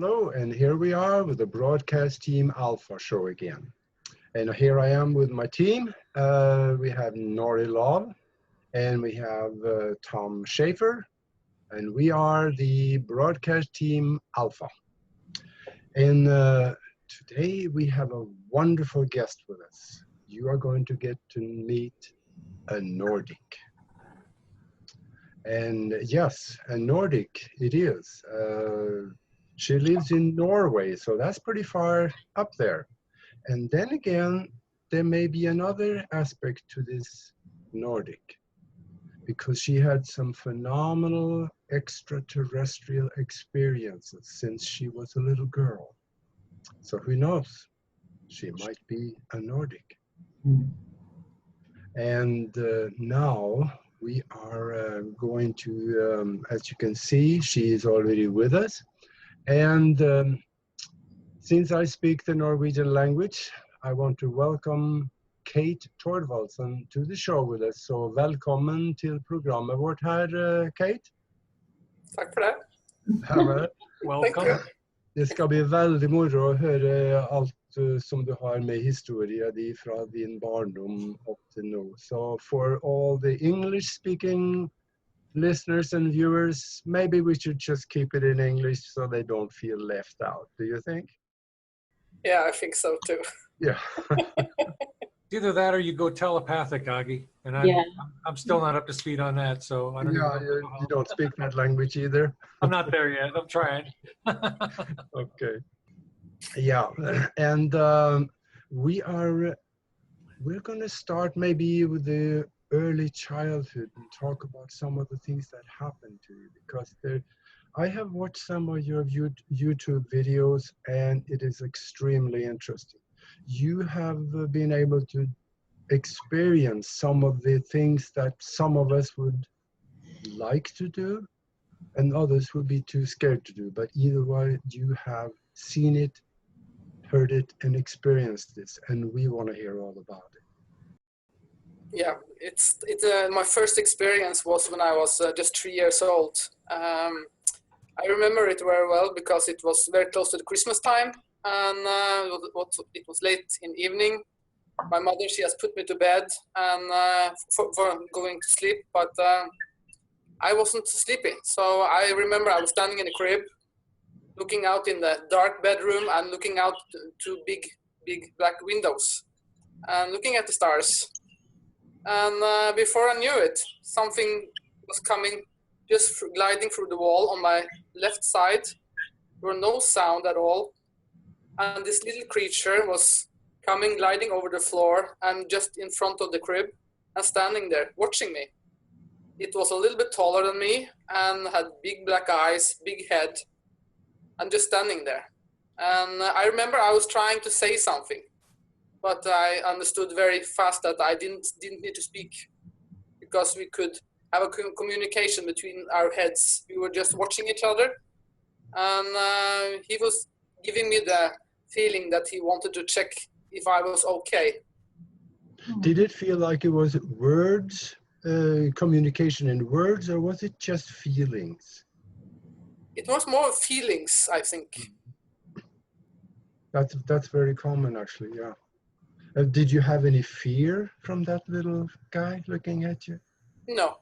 hello, and here we are with the Broadcast Team Alpha show again. And here I am with my team. We have Nori Love, and we have Tom Schaefer, and we are the Broadcast Team Alpha. And today we have a wonderful guest with us. You are going to get to meet a Nordic. And yes, a Nordic it is. She lives in Norway, so that's pretty far up there. And then again, there may be another aspect to this Nordic, because she had some phenomenal extraterrestrial experiences since she was a little girl. So who knows? She might be a Nordic. And now we are going to, as you can see, she is already with us. And since I speak the Norwegian language, I want to welcome Kate Thorvaldsen to the show with us. Så välkommen till programmet vårt här, Kate. Tack för det. Welcome. Det ska bli väldigt moro att höra allt som du har med historia från din barndom upp till nu. So for all the English-speaking listeners and viewers, maybe we should just keep it in English so they don't feel left out. Do you think? Yeah, I think so too. Yeah. Either that or you go telepathic, Augie. And I'm still not up to speed on that, so I don't know. You don't speak that language either? I'm not there yet. I'm trying. Okay. Yeah, and we're going to start maybe with the early childhood and talk about some of the things that happened to you, because I have watched some of your YouTube videos and it is extremely interesting. You have been able to experience some of the things that some of us would like to do and others would be too scared to do, but either way you have seen it, heard it, and experienced this, and we want to hear all about it. Yeah, my first experience was when I was just 3 years old. I remember it very well because it was very close to the Christmas time, and it was late in the evening. My mother, she has put me to bed and for going to sleep, but I wasn't sleeping. So I remember I was standing in the crib, looking out in the dark bedroom and looking out to big black windows and looking at the stars. And before I knew it, something was coming, just gliding through the wall on my left side. There was no sound at all. And this little creature was coming, gliding over the floor and just in front of the crib and standing there watching me. It was a little bit taller than me and had big black eyes, big head, and just standing there. And I remember I was trying to say something, but I understood very fast that I didn't need to speak because we could have a communication between our heads. We were just watching each other, and he was giving me the feeling that he wanted to check if I was okay. Did it feel like it was words, communication in words, or was it just feelings? It was more feelings, I think. That's very common, actually, yeah. Did you have any fear from that little guy looking at you? No,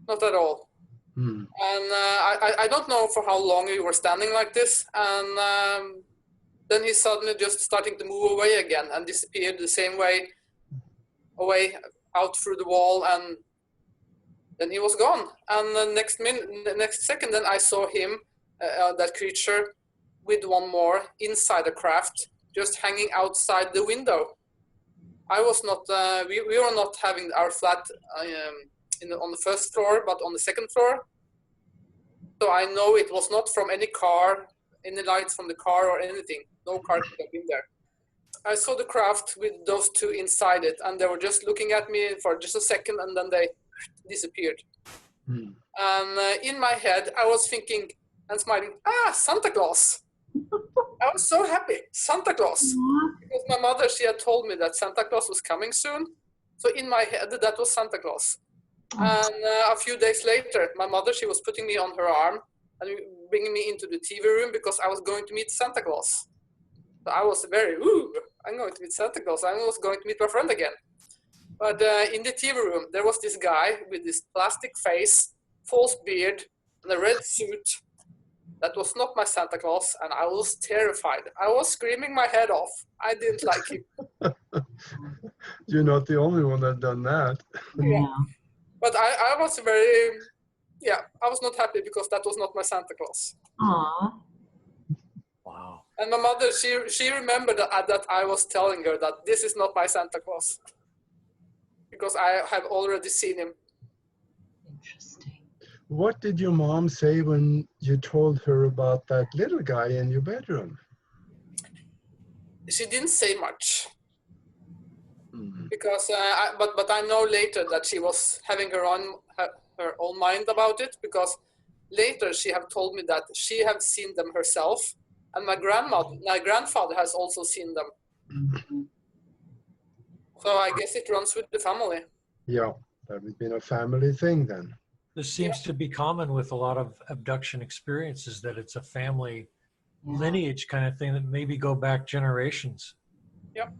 not at all. And I don't know for how long we were standing like this, and then he suddenly just starting to move away again and disappeared the same way, away out through the wall, and then he was gone. And the next second, then I saw him, that creature, with one more inside the craft, just hanging outside the window. I was not, we were not having our flat on the first floor, but on the second floor. So I know it was not from any car, any lights from the car or anything. No car could have been there. I saw the craft with those two inside it, and they were just looking at me for just a second, and then they disappeared. And in my head, I was thinking and smiling, Santa Claus. I was so happy, Santa Claus. Because my mother, she had told me that Santa Claus was coming soon. So in my head, that was Santa Claus. And a few days later, my mother, she was putting me on her arm and bringing me into the TV room because I was going to meet Santa Claus. So I was very, I'm going to meet Santa Claus. I was going to meet my friend again. But in the TV room, there was this guy with this plastic face, false beard, and a red suit. That was not my Santa Claus, and I was terrified. I was screaming my head off. I didn't like him. You're not the only one that done that. Yeah. But I was very, I was not happy because that was not my Santa Claus. Aww. Wow. And my mother, she remembered that I was telling her that this is not my Santa Claus. Because I have already seen him. Interesting. What did your mom say when you told her about that little guy in your bedroom? She didn't say much. Mm. Because, but I know later that she was having her own mind about it, because later she have told me that she have seen them herself, and my grandfather has also seen them. Mm. So I guess it runs with the family. Yeah, that would been a family thing then. This seems to be common with a lot of abduction experiences, that it's a family lineage kind of thing that maybe go back generations. Yep.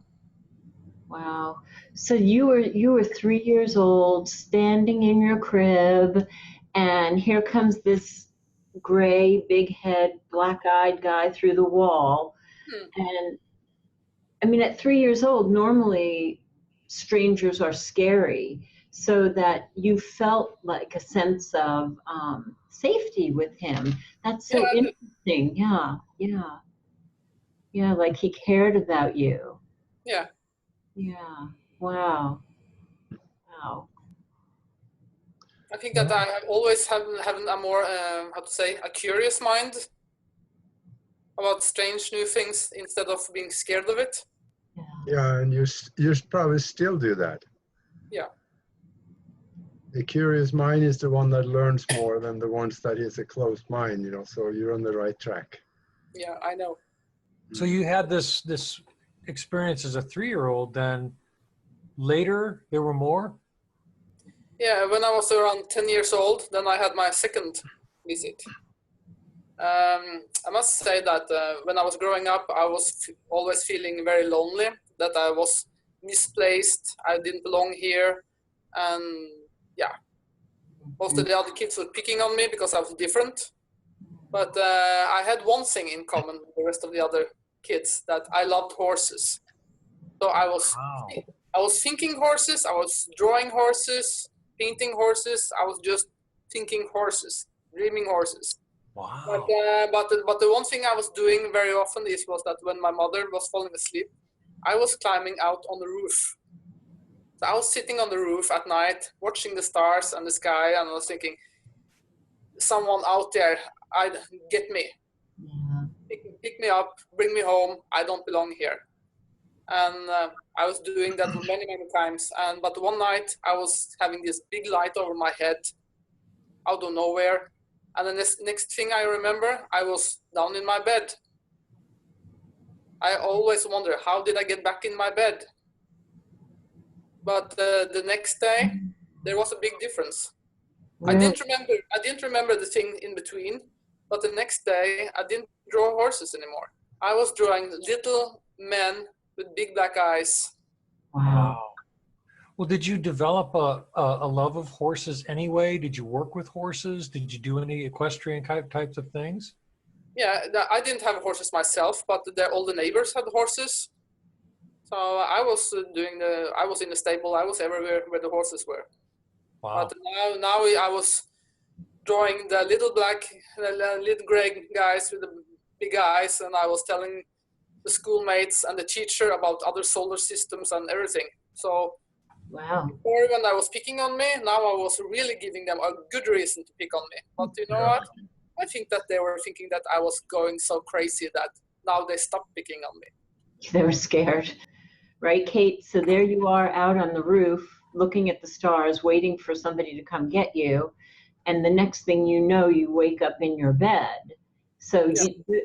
Wow. So you were 3 years old, standing in your crib, and here comes this gray, big head, black-eyed guy through the wall. And I mean, at 3 years old, normally strangers are scary, so that you felt like a sense of safety with him. That's so interesting. Yeah, like he cared about you. Yeah. Yeah. Wow. I think that I have always having a more, a curious mind about strange new things instead of being scared of it. Yeah, and you probably still do that. Yeah. The curious mind is the one that learns more than the ones that is a closed mind, so you're on the right track. Yeah, I know. So you had this experience as a 3-year-old, then later there were more? Yeah, when I was around 10 years old, then I had my second visit. I must say that when I was growing up, I was always feeling very lonely, that I was misplaced, I didn't belong here, and most of the other kids were picking on me because I was different. But I had one thing in common with the rest of the other kids, that I loved horses. So I was thinking horses, I was drawing horses, painting horses, I was just thinking horses, dreaming horses. Wow. But the one thing I was doing very often was that when my mother was falling asleep, I was climbing out on the roof. So I was sitting on the roof at night, watching the stars and the sky, and I was thinking, someone out there, get me. Yeah. Pick me up, bring me home, I don't belong here. And I was doing that many, many times. But one night I was having this big light over my head, out of nowhere. And the next thing I remember, I was down in my bed. I always wonder, how did I get back in my bed? But the next day, there was a big difference. Really? I didn't remember the thing in between, but the next day, I didn't draw horses anymore. I was drawing little men with big black eyes. Wow. Well, did you develop a love of horses anyway? Did you work with horses? Did you do any equestrian types of things? Yeah, I didn't have horses myself, but all the neighbors had horses. So I was in the stable. I was everywhere where the horses were. Wow. But now I was drawing the little gray guys with the big eyes, and I was telling the schoolmates and the teacher about other solar systems and everything. So Wow. before, when I was picking on me, now I was really giving them a good reason to pick on me. But you know what? I think that they were thinking that I was going so crazy that now they stopped picking on me. They were scared. Right, Kate? So there you are out on the roof, looking at the stars, waiting for somebody to come get you. And the next thing you know, you wake up in your bed. So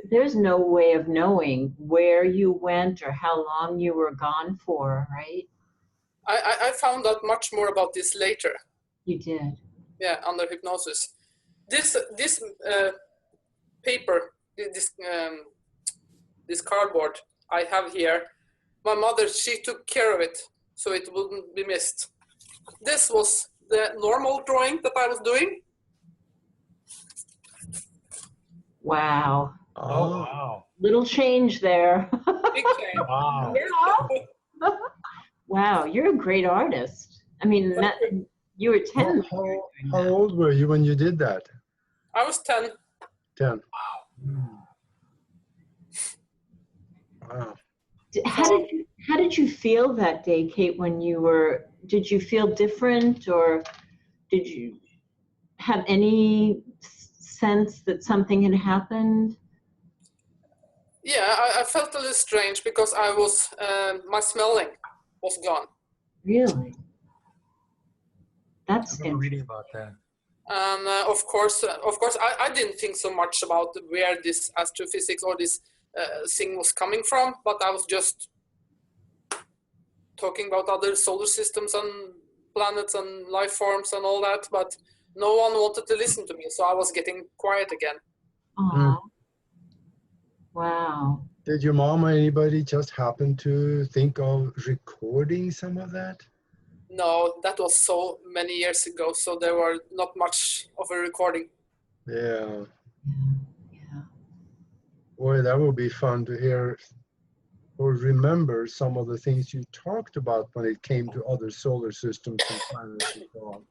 there's no way of knowing where you went or how long you were gone for, right? I found out much more about this later. You did. Yeah, under hypnosis. This paper, this cardboard I have here, my mother, she took care of it so it wouldn't be missed. This was the normal drawing that I was doing. Wow. Oh, wow. Little change there. Big change. Wow. Yeah. Wow, you're a great artist. I mean, you were 10. How old were you when you did that? I was 10. 10. Wow. How did you feel that day, Kate, when you were, did you feel different, or did you have any sense that something had happened? Yeah, I felt a little strange because I was, my smelling was gone. Really? That's I remember reading about that. And of course, I didn't think so much about where this astrophysics or this thing was coming from, but I was just talking about other solar systems and planets and life forms and all that, but no one wanted to listen to me, so I was getting quiet again. Aww. Wow. Did your mom or anybody just happen to think of recording some of that? No, that was so many years ago, so there were not much of a recording. Yeah. Yeah. Boy, that would be fun to hear or remember some of the things you talked about when it came to other solar systems and planets and so on.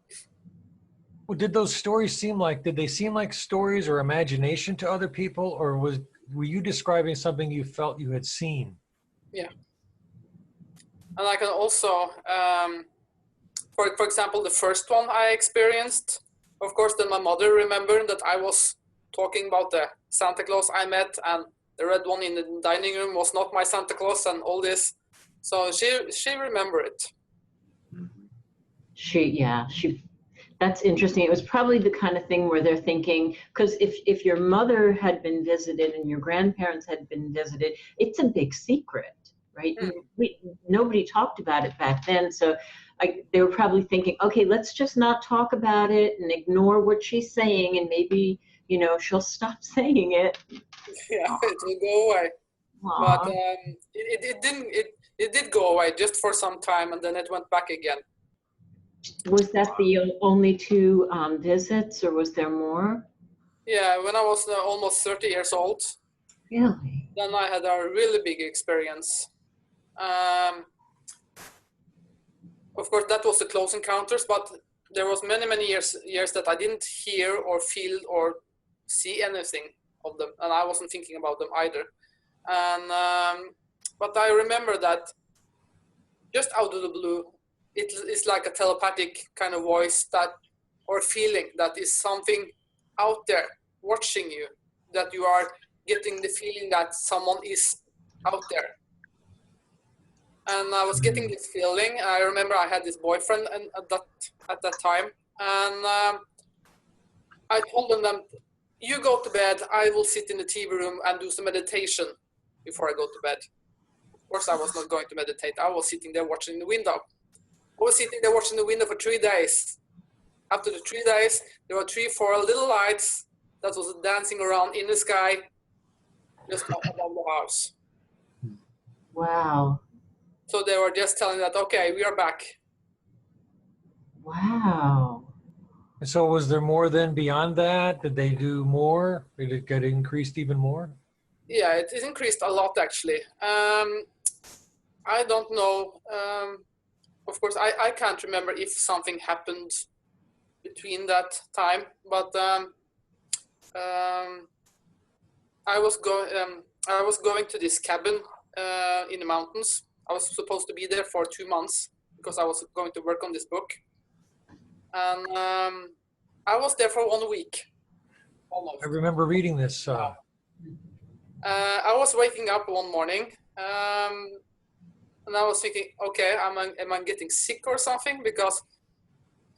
Well, did those stories did they seem like stories or imagination to other people, or were you describing something you felt you had seen? Yeah. And I can also, for example, the first one I experienced, of course, then my mother remembered that I was talking about the Santa Claus I met, and the red one in the dining room was not my Santa Claus and all this. So she remembered it. That's interesting. It was probably the kind of thing where they're thinking, because if your mother had been visited and your grandparents had been visited, it's a big secret, right? Nobody talked about it back then. So they were probably thinking, okay, let's just not talk about it and ignore what she's saying, and maybe, she'll stop saying it. Yeah, it will go away. Aww. But it didn't. It did go away just for some time, and then it went back again. Was that the only 2 visits, or was there more? Yeah, when I was almost 30 years old. Really? Then I had a really big experience. Of course, that was the close encounters, but there was many years that I didn't hear or feel or see anything of them, and I wasn't thinking about them either. And but I remember that just out of the blue, it's like a telepathic kind of voice or feeling that is something out there watching you, that you are getting the feeling that someone is out there. And I was getting this feeling. I remember I had this boyfriend at that time, and I told them, you go to bed, I will sit in the TV room and do some meditation before I go to bed. Of course, I was not going to meditate. I was sitting there watching the window. I was sitting there watching the window for 3 days. After the 3 days, there were 3-4 little lights that was dancing around in the sky, just above the house. Wow. So they were just telling that, okay, we are back. Wow. And so was there more then beyond that? Did they do more? Did it get increased even more? Yeah, it is increased a lot, actually. I don't know. Of course, I can't remember if something happened between that time, but I was going to this cabin in the mountains. I was supposed to be there for 2 months because I was going to work on this book, and I was there for 1 week, almost. I remember reading this. I was waking up one morning, and I was thinking, okay, am I getting sick or something? Because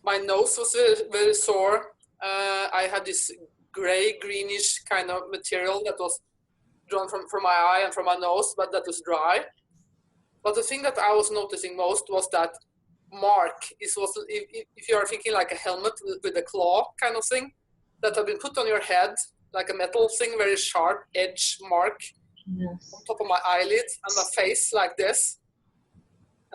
my nose was very sore. I had this gray, greenish kind of material that was drawn from my eye and from my nose, but that was dry. But the thing that I was noticing most was that mark. If you are thinking like a helmet with a claw kind of thing that had been put on your head like a metal thing, very sharp edge mark Yes. on top of my eyelid and my face like this.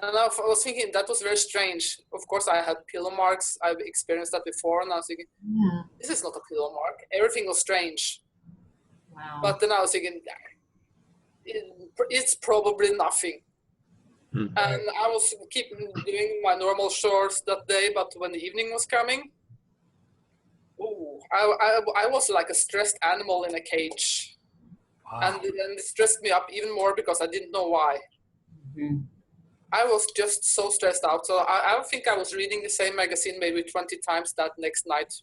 And I was thinking that was very strange. Of course, I had pillow marks. I've experienced that before, and I was thinking, Yeah. this is not a pillow mark. Everything was strange. Wow. But then I was thinking, it's probably nothing. And I was keeping doing my normal chores that day, but when the evening was coming, ooh, I was like a stressed animal in a cage. Wow. And it stressed me up even more because I didn't know why. Mhm. I was just so stressed out. So I think I was reading the same magazine maybe 20 times that next night.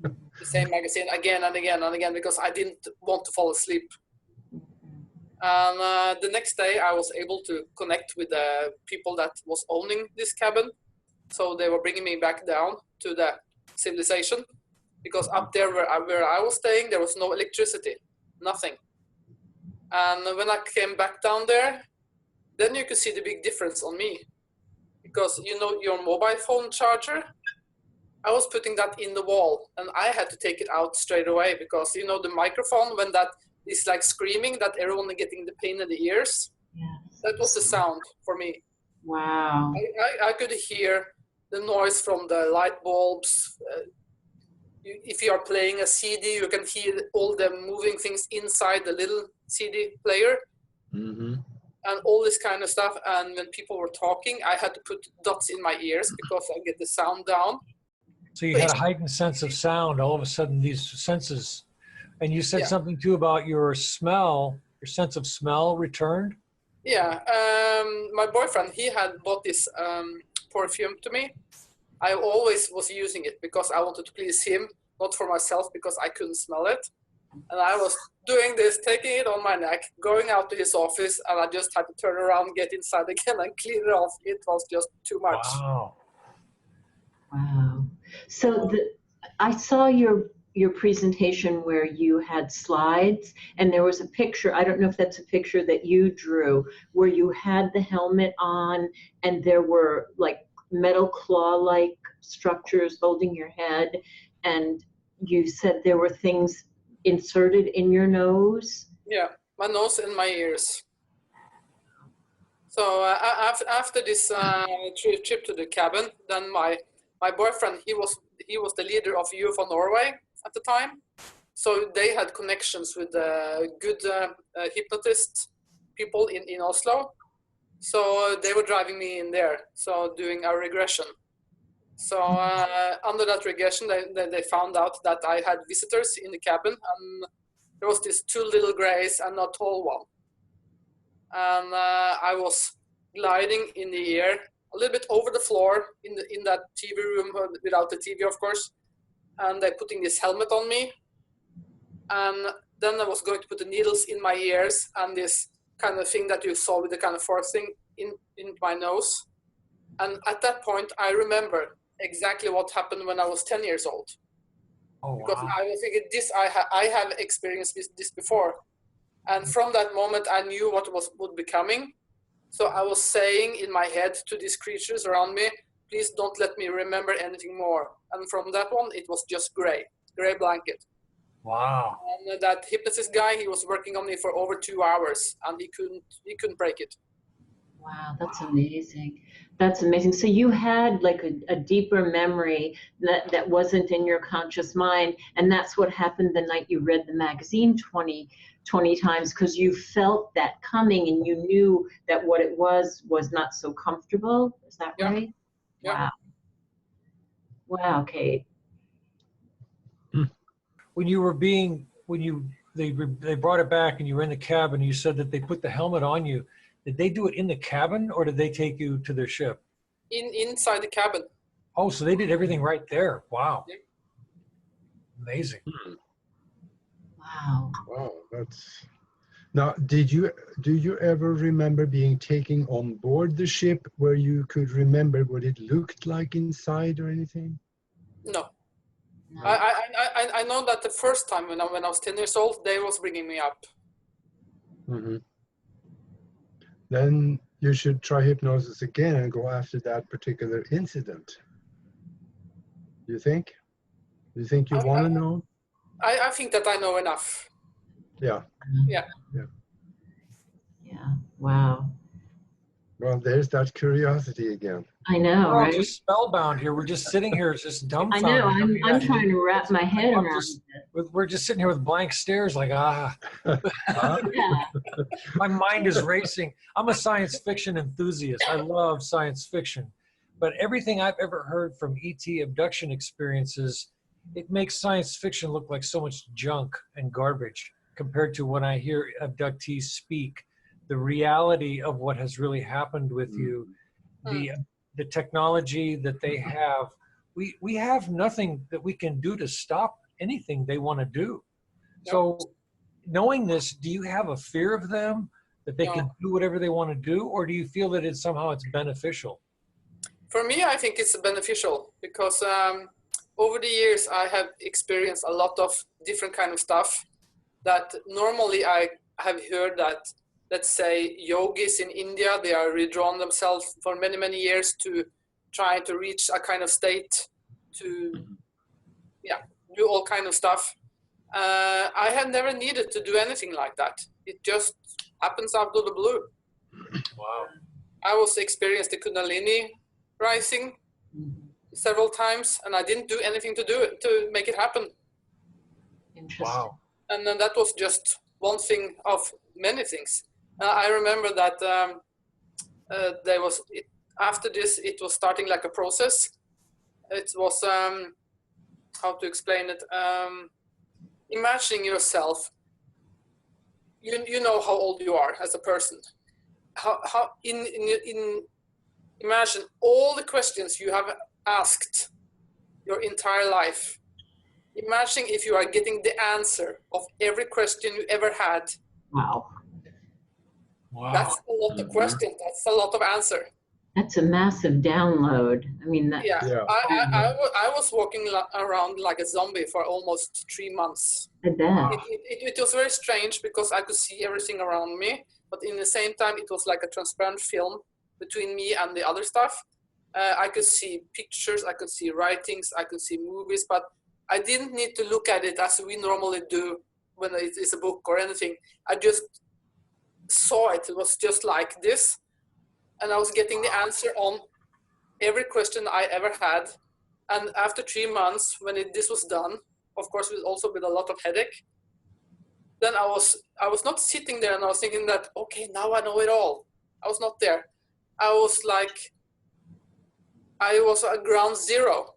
The same magazine again and again and again because I didn't want to fall asleep. And the next day I was able to connect with the people that was owning this cabin. So they were bringing me back down to the civilization because up there where I was staying, there was no electricity, nothing. And when I came back down there, then you could see the big difference on me. Because, you know, your mobile phone charger, I was putting that in the wall and I had to take it out straight away because, you know, the microphone, when that is like screaming that everyone is getting the pain in the ears, Yes. that was the sound for me. Wow. I could hear the noise from the light bulbs. If you are playing a CD, you can hear all the moving things inside the little CD player. Mm-hmm. And all this kind of stuff. And when people were talking, I had to put dots in my ears because I get the sound down. So you had a heightened sense of sound. All of a sudden, these senses, and you said something too about your smell. Your sense of smell returned. Yeah, my boyfriend, he had bought this perfume to me. I always was using it because I wanted to please him, not for myself because I couldn't smell it. And I was doing this, taking it on my neck, going out to his office, and I just had to turn around, get inside again, and clean it off. It was just too much. Wow. Wow. So I saw your presentation where you had slides and there was a picture, I don't know if that's a picture that you drew, where you had the helmet on and there were like metal claw-like structures holding your head, and you said there were things inserted in your nose. Yeah, my nose and my ears. So after this trip to the cabin, then my boyfriend, he was the leader of UFO Norway at the time. So they had connections with good hypnotist people in Oslo. So they were driving me in there, so doing a regression. So under that regression, they found out that I had visitors in the cabin, and there was these two little grays and a tall one. And I was gliding in the air, a little bit over the floor in that TV room without the TV, of course. And they're putting this helmet on me. And then I was going to put the needles in my ears and this kind of thing that you saw with the kind of force thing in my nose. And at that point, I remember exactly what happened when I was 10 years old. Oh, wow. Because I was thinking, I have experienced this before. And from that moment, I knew what would be coming. So I was saying in my head to these creatures around me, please don't let me remember anything more. And from that one, it was just gray blanket. Wow. And that hypnotist guy, he was working on me for over 2 hours, and he couldn't break it. Wow, that's amazing. That's amazing. So you had like a deeper memory that wasn't in your conscious mind, and that's what happened the night you read the magazine 20 times, because you felt that coming and you knew that what it was not so comfortable. Is that right? Yeah. Wow. Wow, Kate. When they brought it back and you were in the cabin, you said that they put the helmet on you. Did they do it in the cabin or did they take you to their ship? Inside the cabin. Oh, so they did everything right there. Wow. Yeah. Amazing. Wow. Wow, that's. Now, do you ever remember being taken on board the ship where you could remember what it looked like inside or anything? No. No. I know that the first time when I was 10 years old, they was bringing me up. Mm-hmm. Then you should try hypnosis again and go after that particular incident. You think? Do you think you want to know? I think that I know enough. Yeah. Yeah. Yeah. Wow. Well, there's that curiosity again. I know, We're all right? just spellbound here. We're just sitting here just I dumbfounded. know. I mean, I'm trying to wrap my head I'm around just, it. we're just sitting here with blank stares like, ah, Yeah. my mind is racing. I'm a science fiction enthusiast. I love science fiction. But everything I've ever heard from ET abduction experiences, it makes science fiction look like so much junk and garbage compared to when I hear abductees speak. The reality of what has really happened with you, the technology that they have, we have nothing that we can do to stop anything they want to do. So knowing this, do you have a fear of them, that they can do whatever they want to do, or do you feel that it's somehow it's beneficial? For me, I think it's beneficial because over the years I have experienced a lot of different kind of stuff that normally I have heard that, let's say, yogis in India, they are redrawn themselves for many, many years to try to reach a kind of state to, do all kind of stuff. I have never needed to do anything like that. It just happens out of the blue. Wow. I was experienced the Kundalini rising several times, and I didn't do anything to do it to make it happen. Interesting. Wow. And then that was just one thing of many things. I remember that there was after this, it was starting like a process. It was how to explain it. Imagining yourself. You know how old you are as a person. How in imagine all the questions you have asked your entire life. Imagine if you are getting the answer of every question you ever had. Wow. Wow. That's a lot of questions. That's a lot of answer. That's a massive download. I mean, that. Yeah. Yeah. I was walking around like a zombie for almost 3 months. I bet. It was very strange because I could see everything around me, but in the same time, it was like a transparent film between me and the other stuff. I could see pictures, I could see writings, I could see movies, but I didn't need to look at it as we normally do when it is a book or anything. I just saw it. It was just like this. And I was getting the answer on every question I ever had. And after 3 months, when this was done, of course, also with a lot of headache, then I was not sitting there and I was thinking that, okay, now I know it all. I was not there. I was at ground zero.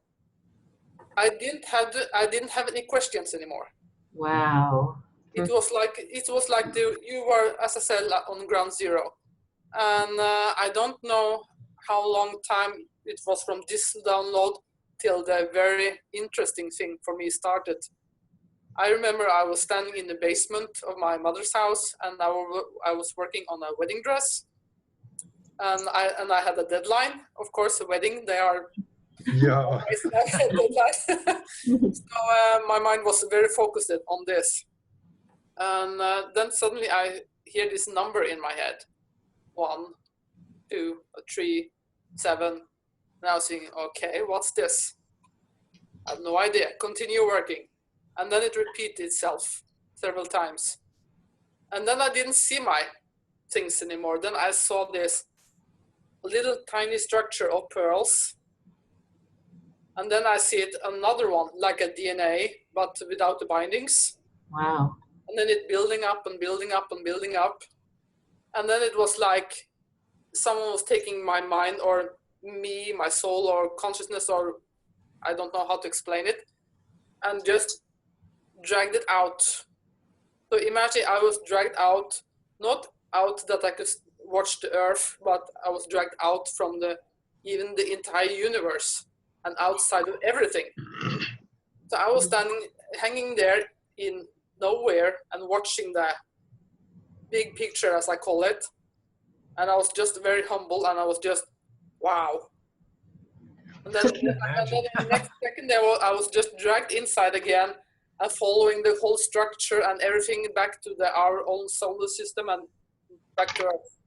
I didn't have any questions anymore. Wow. It was like you were, as I said, on ground zero. And I don't know how long time it was from this download till the very interesting thing for me started. I remember I was standing in the basement of my mother's house, and I was working on a wedding dress, and I had a deadline. Of course, a wedding, they are Yeah. So my mind was very focused on this, and then suddenly I hear this number in my head: 1, 2, 3, 7. And I was thinking, okay, what's this? I have no idea. Continue working. And then it repeated itself several times. And then I didn't see my things anymore. Then I saw this little tiny structure of pearls. And then I see it another one, like a DNA, but without the bindings. Wow. And then it building up and building up and building up. And then it was like someone was taking my mind or me, my soul or consciousness, or I don't know how to explain it, and just dragged it out. So imagine I was dragged out, not out that I could watch the earth, but I was dragged out from even the entire universe and outside of everything. So I was hanging there in nowhere and watching the big picture, as I call it. And I was just very humble, and I was just, wow. And then in the next second, I was just dragged inside again and following the whole structure and everything back to our own solar system and back to Earth.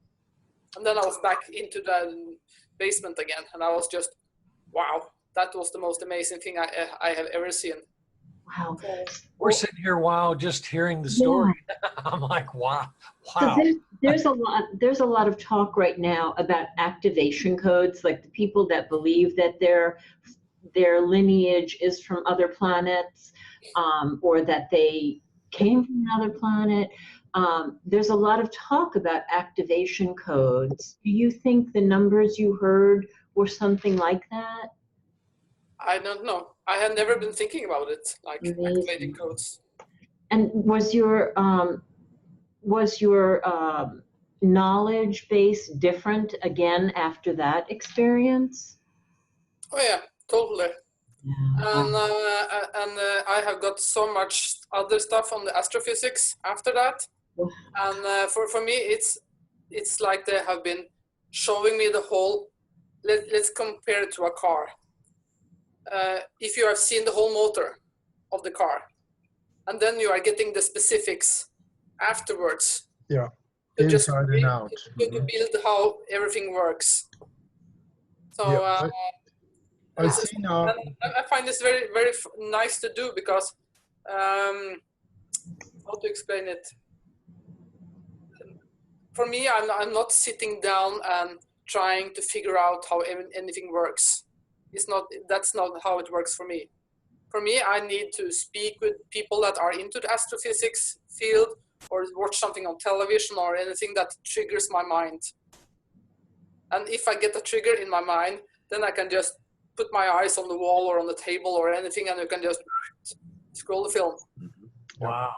And then I was back into the basement again, and I was just, wow, that was the most amazing thing I have ever seen. Wow. So, We're sitting here, wow, just hearing the story. I'm like, wow, So wow. there's a lot of talk right now about activation codes, like the people that believe that their lineage is from other planets, or that they came from another planet. There's a lot of talk about activation codes. Do you think the numbers you heard were something like that? I don't know. I had never been thinking about it, like activating Amazing. codes. And was your knowledge base different again after that experience? Oh yeah, totally. Yeah. And I have got so much other stuff on the astrophysics after that. And for me, it's like they have been showing me the whole. Let's compare it to a car. If you have seen the whole motor of the car, and then you are getting the specifics afterwards. Yeah, To just inside and out. to build how everything works. So Yeah, I see now. I find this very very nice to do because how to explain it. For me, I'm not sitting down and trying to figure out how anything works. That's not how it works for me. For me, I need to speak with people that are into the astrophysics field, or watch something on television or anything that triggers my mind. And if I get a trigger in my mind, then I can just put my eyes on the wall or on the table or anything, and you can just scroll the film. Wow.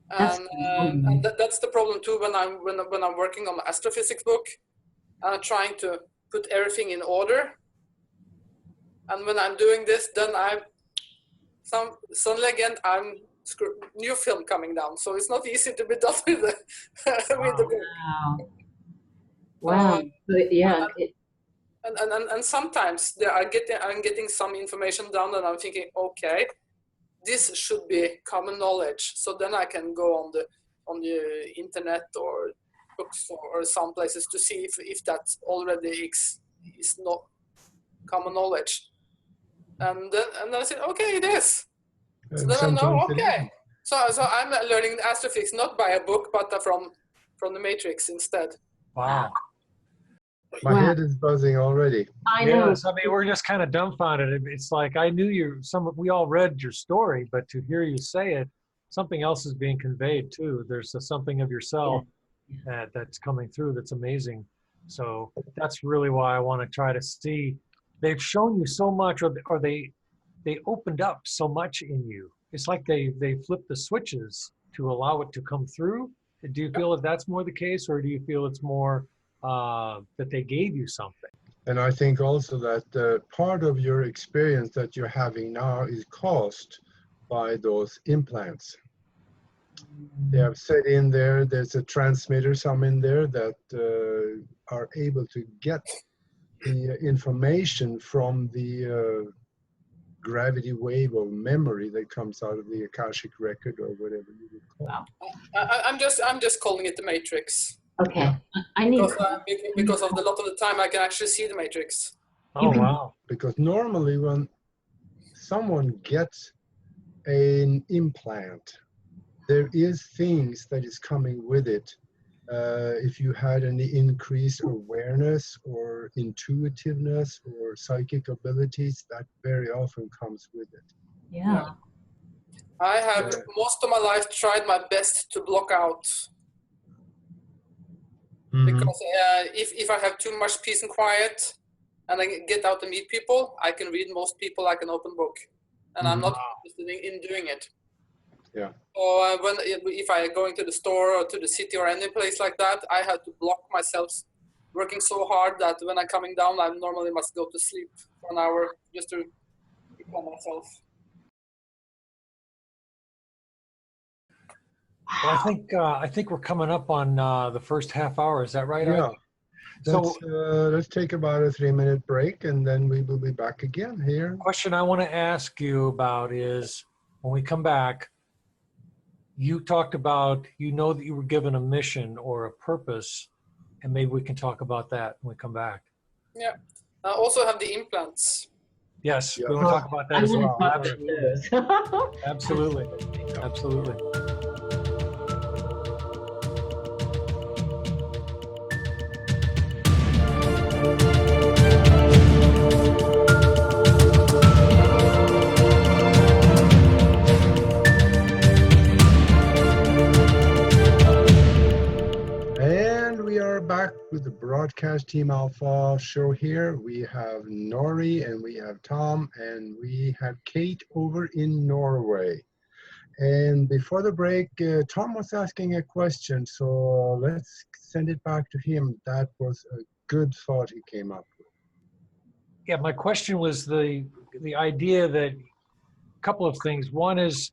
And that's the problem too when I'm working on the astrophysics book, trying to put everything in order. And when I'm doing this, then suddenly again I'm new film coming down, so it's not easy to be done with the with the book. Wow. Wow. But yeah. And sometimes I'm getting some information down, and I'm thinking, okay, this should be common knowledge. So then I can go on the internet or books or some places to see if that already is not common knowledge. And then I said, okay, it is. So then I know, okay. So I'm learning astrophysics not by a book, but from the Matrix instead. Wow. My head is buzzing already. I know. Yes, I mean, we're just kind of dumbfounded. It's like I knew we all read your story, but to hear you say it, something else is being conveyed too. There's something of yourself that's coming through that's amazing. So that's really why I want to try to see. They've shown you so much, or they opened up so much in you. It's like they flipped the switches to allow it to come through. Do you feel that that's more the case, or do you feel it's more that they gave you something? And I think also that part of your experience that you're having now is caused by those implants. They have set in there's a transmitter, some in there that are able to get the information from the gravity wave of memory that comes out of the Akashic record or whatever you would call it. I'm just calling it the Matrix. Okay. Yeah. I need because of a lot of the time I can actually see the Matrix. Oh, wow. Because normally when someone gets an implant, there is things that is coming with it. If you had any increased awareness or intuitiveness or psychic abilities, that very often comes with it. Yeah. I have most of my life tried my best to block out. Because if I have too much peace and quiet and I get out and meet people, I can read most people like an open book. And I'm not interested in doing it. Yeah. So if I go into the store or to the city or any place like that, I have to block myself working so hard that when I'm coming down, I normally must go to sleep for an hour just to calm myself. Well, I think we're coming up on the first half hour. Is that right? Yeah. So let's take about a 3-minute break, and then we will be back again here. the question I want to ask you about is, when we come back, you talked about, that you were given a mission or a purpose, and maybe we can talk about that when we come back. Yeah. I also have the implants. Yes, Yeah. we want to talk about that as well. Talk about those. Absolutely. Absolutely. And we are back with the Broadcast Team Alpha show here. We have Nori and we have Tom and we have Kate over in Norway. And before the break, Tom was asking a question, so let's send it back to him. That was a good thought he came up with. Yeah, my question was the idea that a couple of things. One is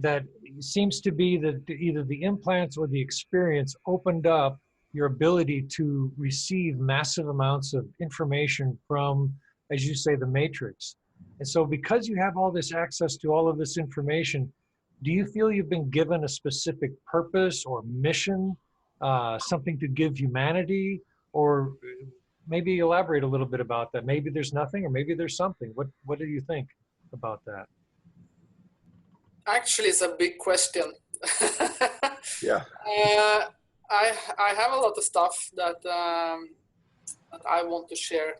that it seems to be that either the implants or the experience opened up your ability to receive massive amounts of information from, as you say, the matrix. And so because you have all this access to all of this information, do you feel you've been given a specific purpose or mission, something to give humanity? Or maybe elaborate a little bit about that. Maybe there's nothing, or maybe there's something. What do you think about that? Actually, it's a big question. Yeah. I have a lot of stuff that I want to share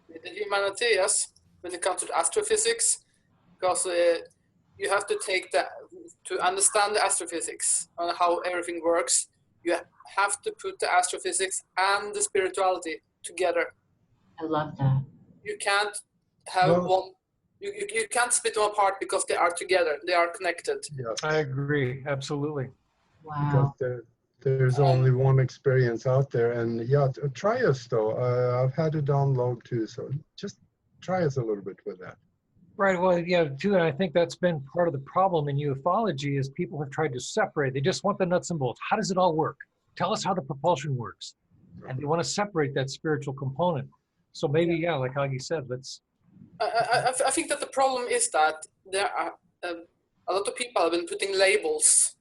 with the humanity, yes, when it comes to astrophysics, because you have to to understand the astrophysics and how everything works, you have to put the astrophysics and the spirituality together. I love that. You can't have one. You can't split them apart because they are together. They are connected. Yeah. I agree. Absolutely. Wow. Because there's only one experience out there. And yeah, try us though. I've had to download too, so just try us a little bit with that. Right. Well, yeah, too. And I think that's been part of the problem in ufology is people have tried to separate. They just want the nuts and bolts. How does it all work? Tell us how the propulsion works. And they want to separate that spiritual component. So maybe, yeah, like Hagi said, let's. I think that the problem is that there are a lot of people have been putting labels.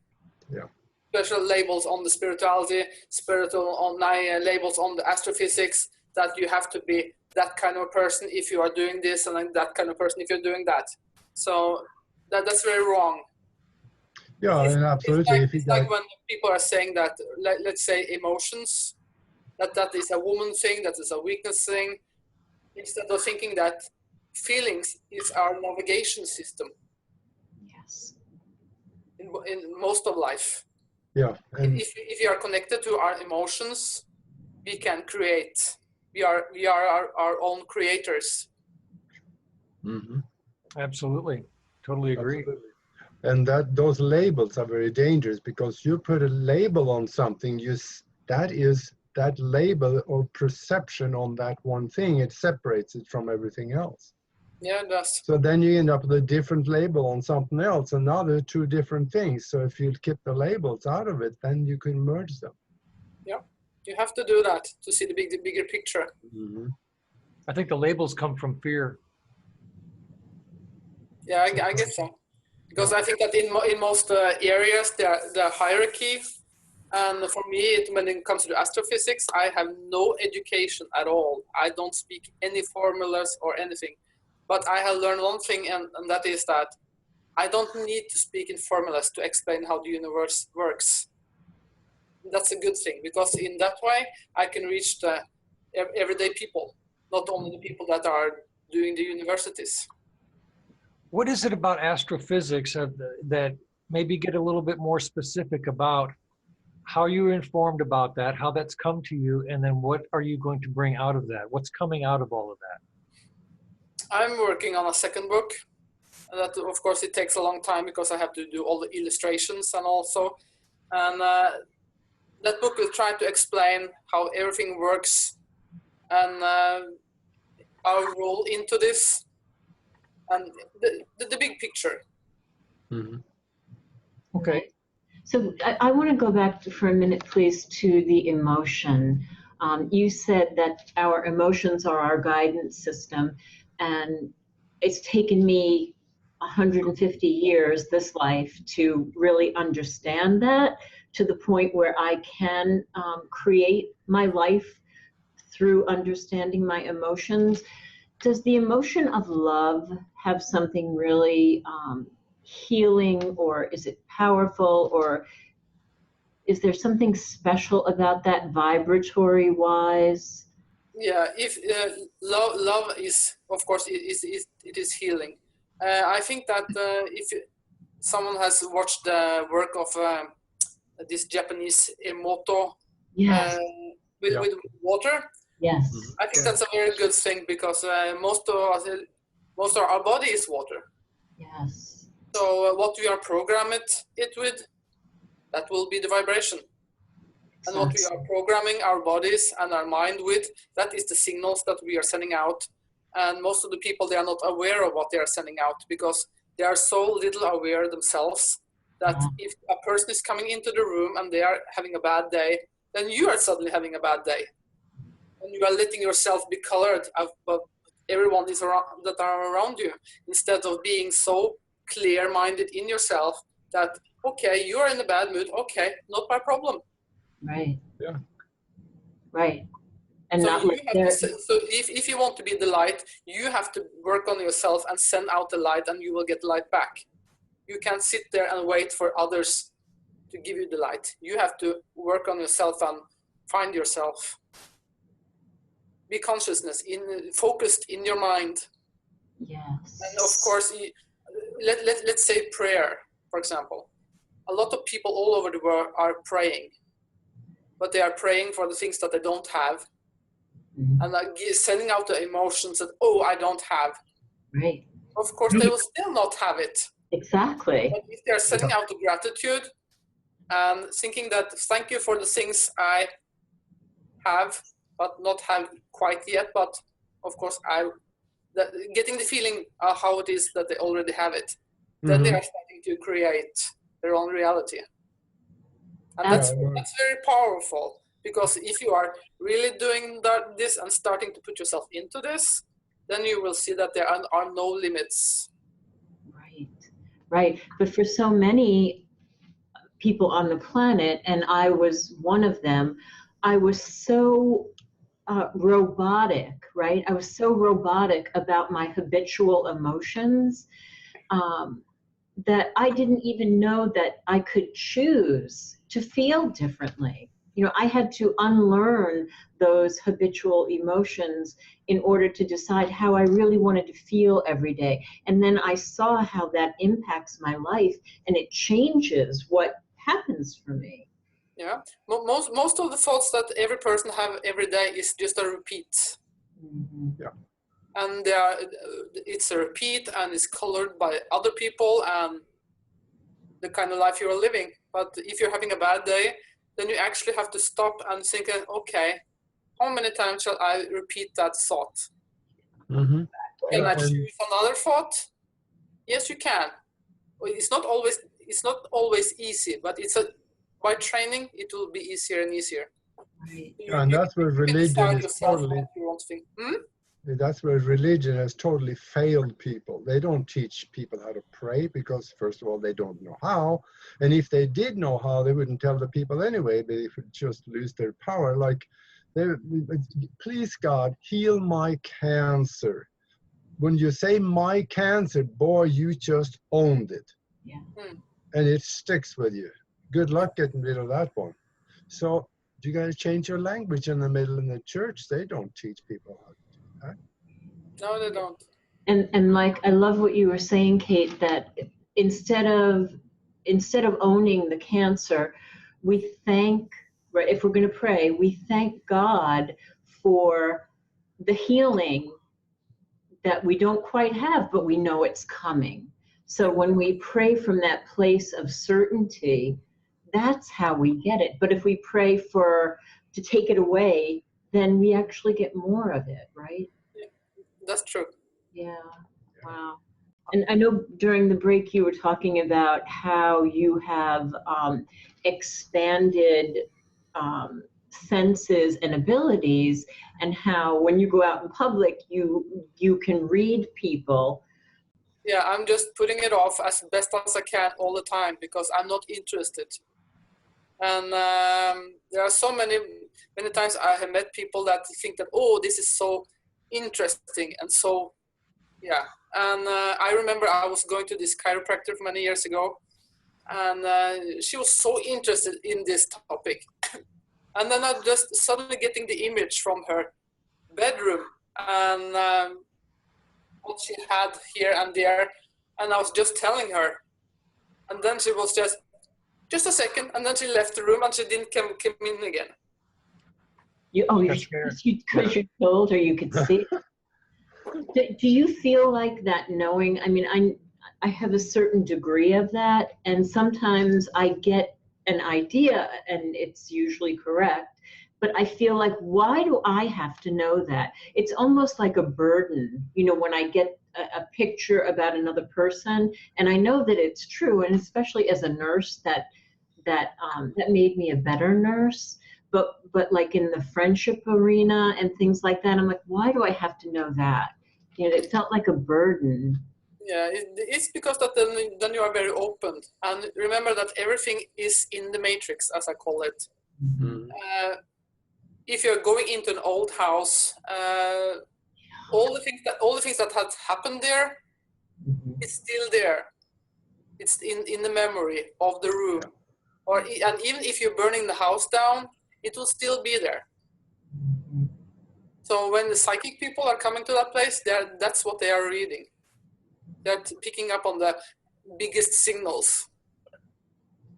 Yeah. Special labels on the spirituality, labels on the astrophysics, that you have to be that kind of person if you are doing this, and like that kind of person if you're doing that. So that's very wrong. Yeah, and absolutely. It's like when people are saying that, let's say emotions, that is a woman thing, that is a weakness thing, instead of thinking that feelings is our navigation system. Yes. In most of life. Yeah. And if you are connected to our emotions, we can create. We are our own creators. mm-hmm. Absolutely. Totally agree. Absolutely. And those labels are very dangerous because you put a label on something, that label or perception on that one thing, it separates it from everything else. Yeah, it does. So then you end up with a different label on something else, and now they're two different things. So if you keep the labels out of it, then you can merge them. Yeah, you have to do that to see the bigger picture. Mm-hmm. I think the labels come from fear. Yeah, I guess so. Because I think that in most areas, the hierarchy, and for me, when it comes to astrophysics, I have no education at all. I don't speak any formulas or anything. But I have learned one thing, and that is that I don't need to speak in formulas to explain how the universe works. That's a good thing, because in that way, I can reach the everyday people, not only the people that are doing the universities. What is it about astrophysics that maybe get a little bit more specific about how you were informed about that, how that's come to you, and then what are you going to bring out of that? What's coming out of all of that? I'm working on a second book. That, of course, it takes a long time because I have to do all the illustrations and also. And that book will try to explain how everything works and our role into this and the big picture. Mm-hmm. Okay. So I want to go back for a minute, please, to the emotion. You said that our emotions are our guidance system, and it's taken me 150 years, this life, to really understand that, to the point where I can create my life through understanding my emotions. does the emotion of love have something really healing, or is it powerful, or is there something special about that vibratory wise? Yeah, if love is, of course, it is healing. I think that if someone has watched the work of this Japanese Emoto Yes. with water, Yes. I think that's a very good thing, because most of our body is water. Yes. So what we are programmed it with, that will be the vibration. And what we are programming our bodies and our mind with, that is the signals that we are sending out. And most of the people, they are not aware of what they are sending out, because they are so little aware themselves that if a person is coming into the room and they are having a bad day, then you are suddenly having a bad day. And you are letting yourself be colored of what everyone is around, that are around you, instead of being so clear-minded in yourself that, okay, you are in a bad mood, okay, not my problem. Right. Yeah. Right. And So not you like have to, so if you want to be the light, you have to work on yourself and send out the light, and you will get the light back. You can't sit there and wait for others to give you the light. You have to work on yourself and find yourself. Be focused in your mind. Yes. And of course, let's say prayer, for example. A lot of people all over the world are praying, but they are praying for the things that they don't have. And like sending out the emotions that, oh, I don't have. Right. Of course, they will still not have it. Exactly. But if they're sending out the gratitude and thinking that, thank you for the things I have, but not have quite yet, but of course, getting the feeling how it is that they already have it, then they are starting to create their own reality. And that's very powerful, because if you are really doing this and starting to put yourself into this, then you will see that there are no limits. Right, right. But for so many people on the planet, and I was one of them, I was so robotic, right? I was so robotic about my habitual emotions that I didn't even know that I could choose to feel differently. You know, I had to unlearn those habitual emotions in order to decide how I really wanted to feel every day. And then I saw how that impacts my life, and it changes what happens for me. Yeah, most of the thoughts that every person have every day is just a repeat. Yeah. And it's a repeat, and it's colored by other people and the kind of life you are living. But if you're having a bad day, then you actually have to stop and think, okay, how many times shall I repeat that thought? Can I choose another thought? Yes, you can. It's not always easy, but by training, it will be easier and easier. Right. And that's where religion is totally. That's where religion has totally failed people. They don't teach people how to pray, because first of all, they don't know how. And if they did know how, they wouldn't tell the people anyway, but they would just lose their power. Like, please God, heal my cancer. When you say my cancer, boy, you just owned it. Yeah. And it sticks with you. Good luck getting rid of that one. So you got to change your language in the middle of the church. They don't teach people how to do that. No, they don't. And like, I love what you were saying, Kate, that instead of owning the cancer, we thank, right, if we're going to pray, we thank God for the healing that we don't quite have, but we know it's coming. So when we pray from that place of certainty, that's how we get it. But if we pray to take it away, then we actually get more of it, right? Yeah, that's true. Yeah. Wow. And I know during the break you were talking about how you have expanded senses and abilities, and how when you go out in public, you can read people. Yeah, I'm just putting it off as best as I can all the time, because I'm not interested. And there are so many times I have met people that think that, oh, this is so interesting and so, yeah. And I remember I was going to this chiropractor many years ago, and she was so interested in this topic. And then I just suddenly getting the image from her bedroom and what she had here and there, and I was just telling her, and then she was just a second, and then she left the room and she didn't come in again. Because you told her you could see it. Do you feel like that knowing? I mean, I have a certain degree of that, and sometimes I get an idea and it's usually correct, but I feel like, why do I have to know that? It's almost like a burden, you know, when I get a picture about another person, and I know that it's true, and especially as a nurse, that made me a better nurse. But like in the friendship arena and things like that, I'm like, why do I have to know that? You know, it felt like a burden. Yeah, it's because that then you are very open, and remember that everything is in the matrix, as I call it. Mm-hmm. If you're going into an old house, all the things that had happened there, it's still there. It's in the memory of the room, and even if you're burning the house down, it will still be there. So when the psychic people are coming to that place, that's what they are reading. They're picking up on the biggest signals,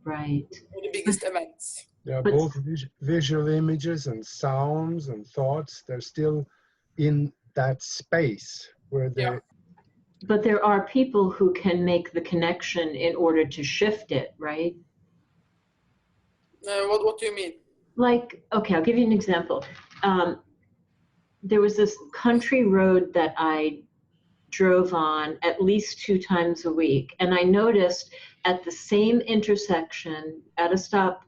right? Or the biggest events. Yeah, both visual images and sounds and thoughts, they're still in that space where they... Yeah. But there are people who can make the connection in order to shift it, right? What do you mean? Like, okay, I'll give you an example. There was this country road that I drove on at least 2 times a week, and I noticed at the same intersection at a stop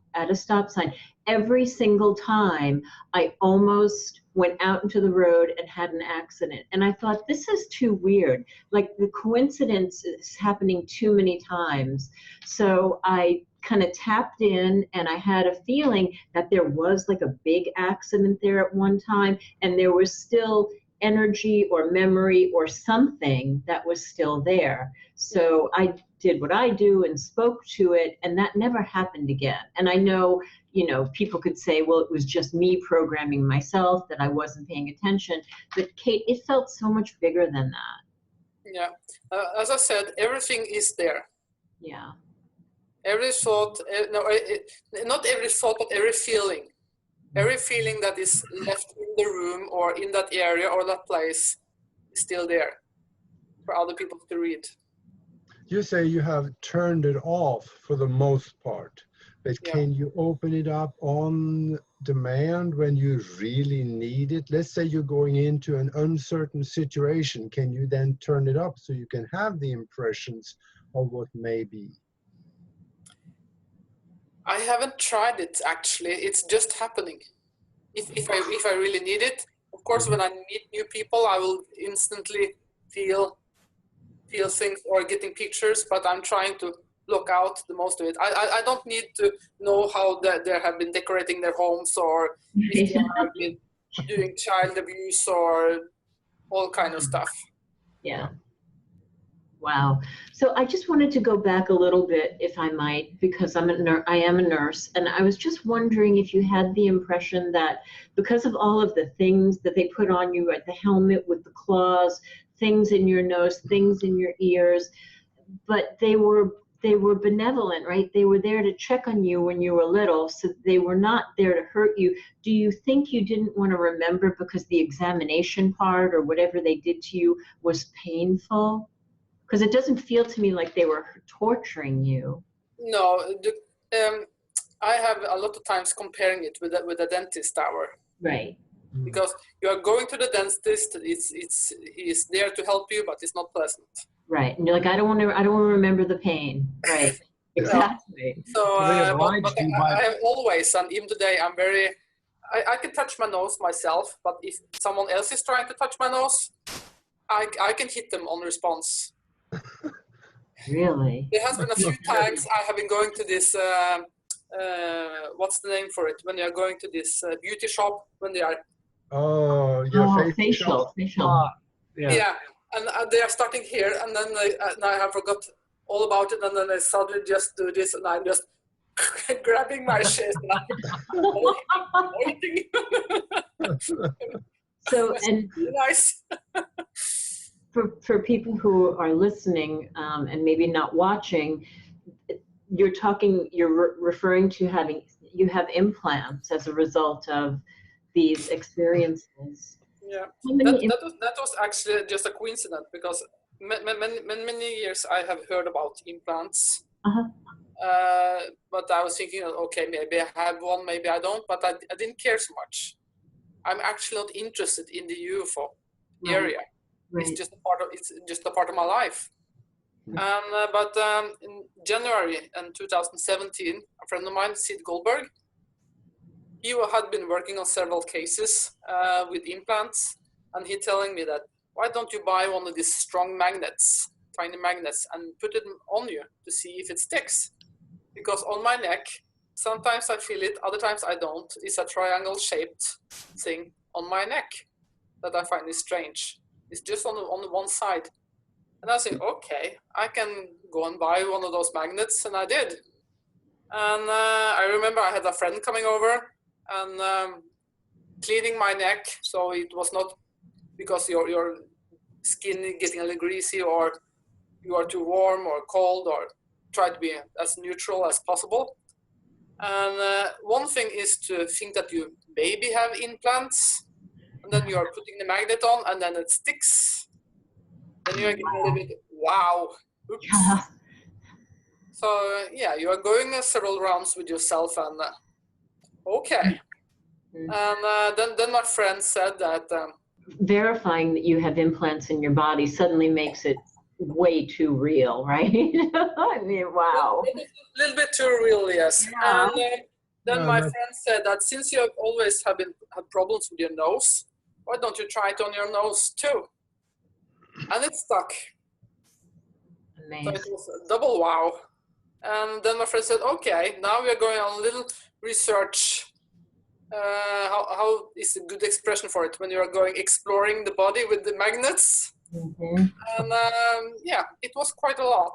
sign, every single time I almost went out into the road and had an accident. And I thought, this is too weird. Like, the coincidence is happening too many times. So I kind of tapped in, and I had a feeling that there was like a big accident there at one time, and there was still energy or memory or something that was still there. So I did what I do and spoke to it, and that never happened again. And I know, you know, people could say, well, it was just me programming myself, that I wasn't paying attention. But Kate, it felt so much bigger than that. Yeah, as I said, everything is there. Yeah. Every thought, not every thought, but every feeling that is left in the room or in that area or that place is still there for other people to read. You say you have turned it off for the most part, but Yeah. Can you open it up on demand when you really need it? Let's say you're going into an uncertain situation. Can you then turn it up so you can have the impressions of what may be? I haven't tried it actually. It's just happening. If I really need it, of course, when I meet new people, I will instantly feel things or getting pictures. But I'm trying to block out the most of it. I don't need to know how they have been decorating their homes, or if they have been doing child abuse or all kind of stuff. Yeah. Wow. So I just wanted to go back a little bit, if I might, because I am a nurse, and I was just wondering if you had the impression that because of all of the things that they put on you, like the helmet with the claws, things in your nose, things in your ears, but they were benevolent, right? They were there to check on you when you were little, so they were not there to hurt you. Do you think you didn't want to remember because the examination part or whatever they did to you was painful? Because it doesn't feel to me like they were torturing you. No, I have a lot of times comparing it with a dentist hour. Right. Because you are going to the dentist, he's there to help you, but it's not pleasant. Right, and you're like, I don't want to remember the pain. Right. Exactly. So, but I have always, and even today, I can touch my nose myself, but if someone else is trying to touch my nose, I can hit them on response. Really? There has been a few times I have been going to this, what's the name for it? When you are going to this beauty shop, when they are Oh, yeah, Oh, facial. facial. Yeah. Yeah, and they are starting here, and then now I have forgot all about it, and then I suddenly just do this, and I'm just grabbing my chest and I'm pointing. So, and Nice. for people who are listening and maybe not watching, you're referring to you have implants as a result of these experiences. Yeah, How many that was actually just a coincidence, because many years I have heard about implants. Uh-huh. But I was thinking, okay, maybe I have one, maybe I don't, but I didn't care so much. I'm actually not interested in the UFO area. Right. It's just a part of my life. But in January in 2017, a friend of mine, Sid Goldberg, he had been working on several cases with implants, and he telling me that, why don't you buy one of these strong magnets, tiny magnets, and put it on you to see if it sticks? Because on my neck, sometimes I feel it, other times I don't. It's a triangle-shaped thing on my neck that I find is strange. It's just on the one side. And I think, okay, I can go and buy one of those magnets, and I did. And I remember I had a friend coming over and cleaning my neck, so it was not because your skin is getting a little greasy, or you are too warm or cold, or try to be as neutral as possible. And one thing is to think that you maybe have implants, and then you are putting the magnet on, and then it sticks. Then you are getting a little bit, wow, oops. Yeah. So yeah, you are going several rounds with yourself, and okay. And then my friend said that Verifying that you have implants in your body suddenly makes it way too real, right? I mean, wow. a little bit too real, yes. Yeah. And then my friend said that since you have always had problems with your nose, why don't you try it on your nose too? And it stuck. Amazing. So it was a double wow. And then my friend said, okay, now we are going on a little research. How is a good expression for it when you are going exploring the body with the magnets? Mm-hmm. And yeah, it was quite a lot.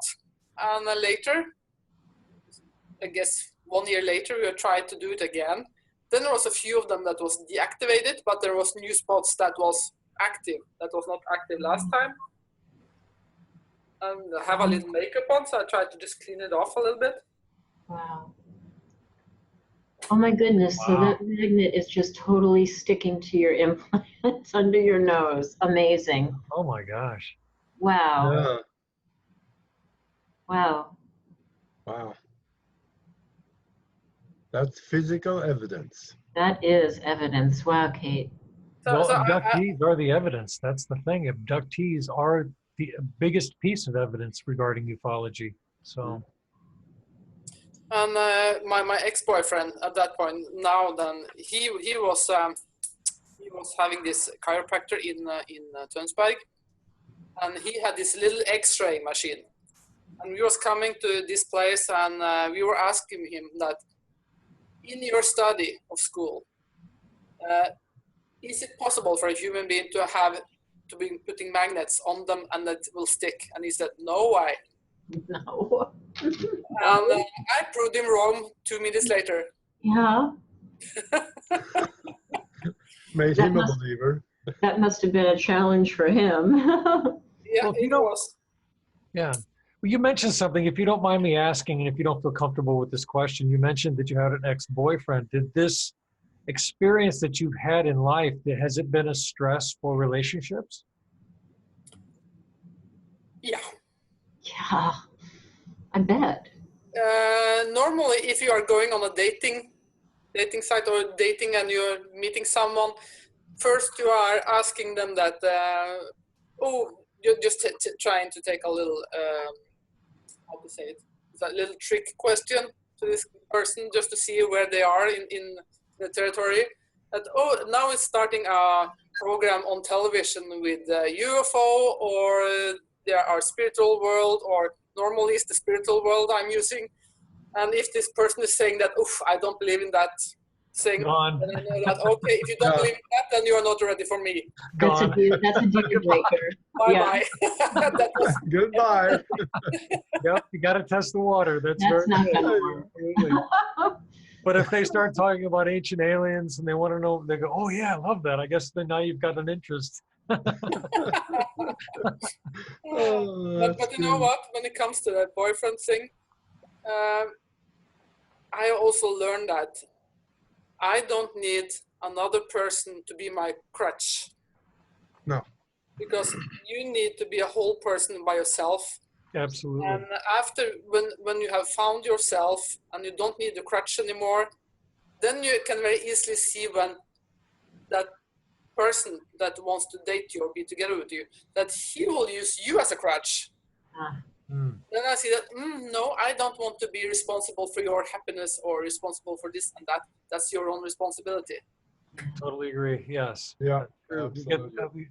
And later, I guess 1 year later, we tried to do it again. Then there was a few of them that was deactivated, but there was new spots that was active, that was not active last time. And I have a little makeup on, so I tried to just clean it off a little bit. Wow. Oh my goodness, so that magnet is just totally sticking to your implants under your nose. Amazing. Oh my gosh. Wow. Yeah. Wow. Wow. That's physical evidence. That is evidence. Wow, Kate. Well, abductees are the evidence. That's the thing. Abductees are the biggest piece of evidence regarding ufology. So. And my ex-boyfriend at that point, now then, he was having this chiropractor in Tønsberg, and he had this little X-ray machine. And we was coming to this place, and we were asking him that, in your study of school, is it possible for a human being to be putting magnets on them and that will stick? And he said, no way. No. And I proved him wrong 2 minutes later. Yeah. Made him a believer. That must have been a challenge for him. Yeah, well, it was. Yeah. Well, you mentioned something, if you don't mind me asking, and if you don't feel comfortable with this question, you mentioned that you had an ex-boyfriend. Did this experience that you've had in life, has it been a stress for relationships? Yeah. Yeah, I bet. Normally, if you are going on a dating site or dating and you're meeting someone, first you are asking them that, you're just trying to take a little, how to say it, it's a little trick question to this person just to see where they are in the territory. That, now it's starting a program on television with UFO, or there are spiritual world, or normally it's the spiritual world I'm using. And if this person is saying that, oof, I don't believe in that, thing. Gone. And I know that, okay, if you don't believe in that, then you are not ready for me. Gone. That's a deal breaker. Bye-bye. That was, Goodbye. Yep, you got to test the water. That's That's not very gonna work. absolutely. But if they start talking about ancient aliens and they want to know, they go, "Oh yeah, I love that." I guess then now you've got an interest. Oh, but you know what? When it comes to that boyfriend thing, I also learned that I don't need another person to be my crutch. No. Because you need to be a whole person by yourself. Absolutely. And after, when you have found yourself and you don't need the crutch anymore, then you can very easily see when that person that wants to date you or be together with you, that he will use you as a crutch. Then I see that, no, I don't want to be responsible for your happiness or responsible for this and that. That's your own responsibility. Totally agree. Yes. Yeah.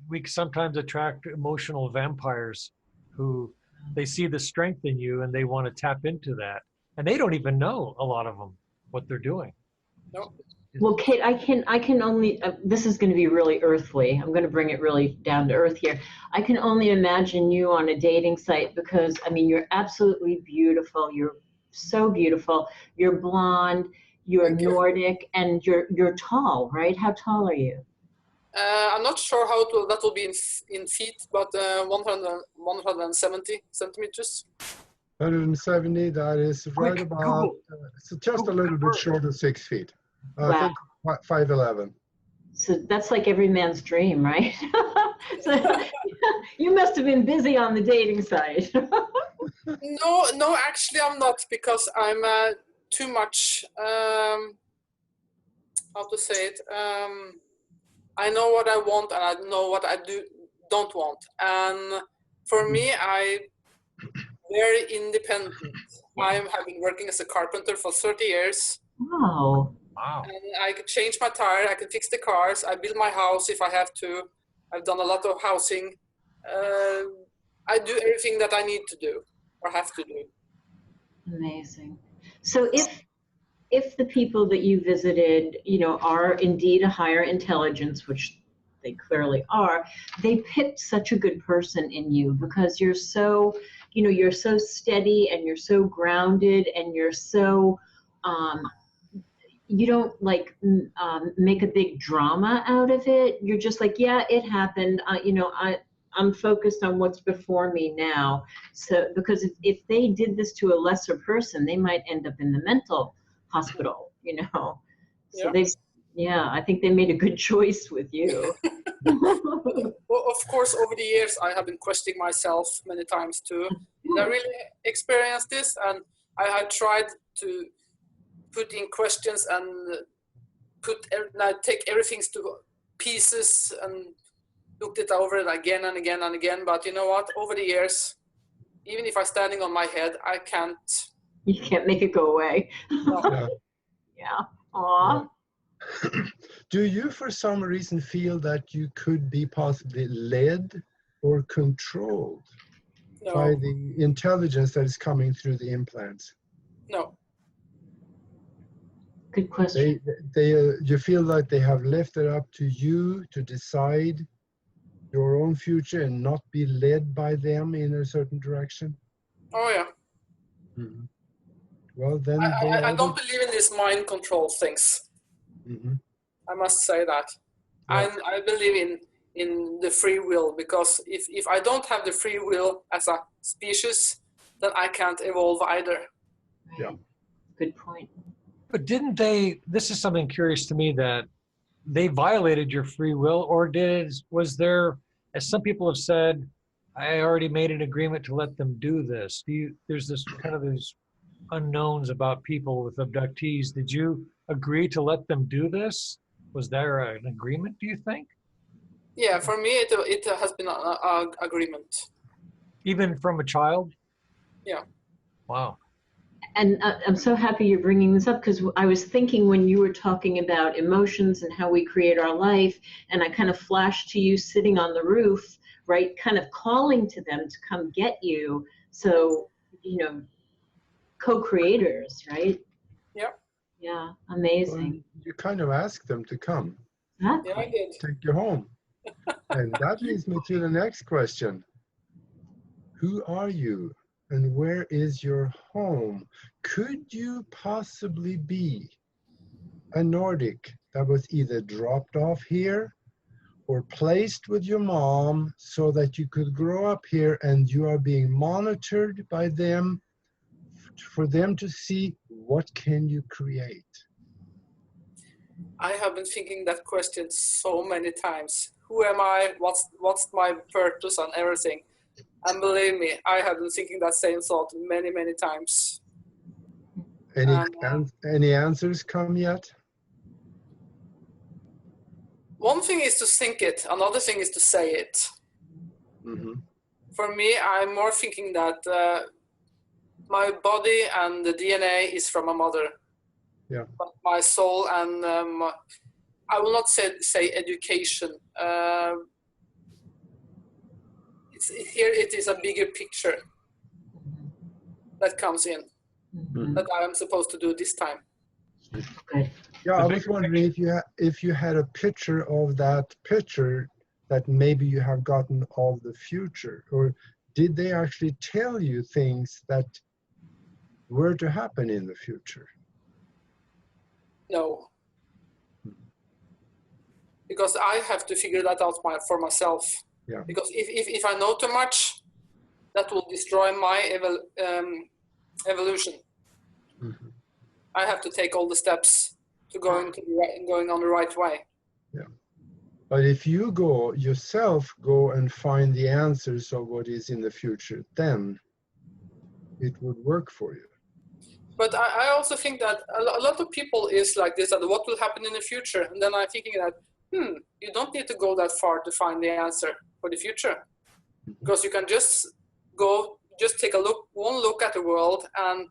We sometimes attract emotional vampires who they see the strength in you and they want to tap into that. And they don't even know, a lot of them, what they're doing. No. Well, Kate, I can only, this is going to be really earthly. I'm going to bring it really down to earth here. I can only imagine you on a dating site because, I mean, you're absolutely beautiful. You're so beautiful. You're blonde, you're Nordic, and you're tall, right? How tall are you? I'm not sure how that will be in feet, but 170 centimeters. 170, that is right Quick, about, it's just a little bit short of 6 feet. I think 5'11". So that's like every man's dream, right? So you must have been busy on the dating site. No, actually I'm not, because I'm too much, how to say it, I know what I want and I know what I don't want. And for me, I'm very independent. I have been working as a carpenter for 30 years. Wow. Wow. And I can change my tire, I can fix the cars, I build my house if I have to. I've done a lot of housing. I do everything that I need to do or have to do. Amazing. So if the people that you visited, you know, are indeed a higher intelligence, which they clearly are, they picked such a good person in you because you're so, you know, you're so steady and you're so grounded and you're so, you don't like make a big drama out of it. You're just like, yeah, it happened. You know, I'm focused on what's before me now. So because if they did this to a lesser person, they might end up in the mental hospital, you know. So I think they made a good choice with you. Well, of course, over the years, I have been questioning myself many times too. Did I really experience this? And I had tried to put in questions and take everything to pieces and looked it over again and again and again. But you know what? Over the years, even if I'm standing on my head, I can't. You can't make it go away. No. Yeah. Aw. Do you, for some reason, feel that you could be possibly led or controlled by the intelligence that is coming through the implants? No. Good question. You feel like they have left it up to you to decide your own future and not be led by them in a certain direction? Oh, yeah. Mm-hmm. Well, then I don't believe in these mind control things. Mm-hmm. I must say that. Yeah. I believe in the free will, because if I don't have the free will as a species, then I can't evolve either. Right. Yeah. Good point. But didn't they, this is something curious to me, that they violated your free will, or was there, as some people have said, I already made an agreement to let them do this. There's this kind of these unknowns about people with abductees. Did you agree to let them do this? Was there an agreement, do you think? Yeah, for me, it has been an agreement. Even from a child? Yeah. Wow. And I'm so happy you're bringing this up, because I was thinking when you were talking about emotions and how we create our life, and I kind of flashed to you sitting on the roof, right, kind of calling to them to come get you. So, you know, co-creators, right? Yeah. Yeah, amazing. you kind of asked them to come, Yeah, I Exactly. did. take you home. And that leads me to the next question. Who are you and where is your home? Could you possibly be a Nordic that was either dropped off here or placed with your mom so that you could grow up here and you are being monitored by them for them to see what can you create? I have been thinking that question so many times. Who am I? What's my purpose and everything? And believe me, I have been thinking that same thought many, many times. Any answers come yet? One thing is to think it, another thing is to say it. Mm-hmm. For me, I'm more thinking that my body and the DNA is from my mother. Yeah. But my soul and I will not say education. Here it is a bigger picture that comes in that I am supposed to do this time. Okay. Yeah, I was wondering if you had a picture of that picture that maybe you have gotten of the future, or did they actually tell you things that were to happen in the future? No. Because I have to figure that out for myself. Yeah. Because if I know too much, that will destroy my evolution. Mm-hmm. I have to take all the steps to going on the right way. Yeah. But if you go and find the answers of what is in the future, then it would work for you. But I also think that a lot of people is like this, that what will happen in the future? And then I'm thinking that, you don't need to go that far to find the answer for the future. Because you can just take one look at the world and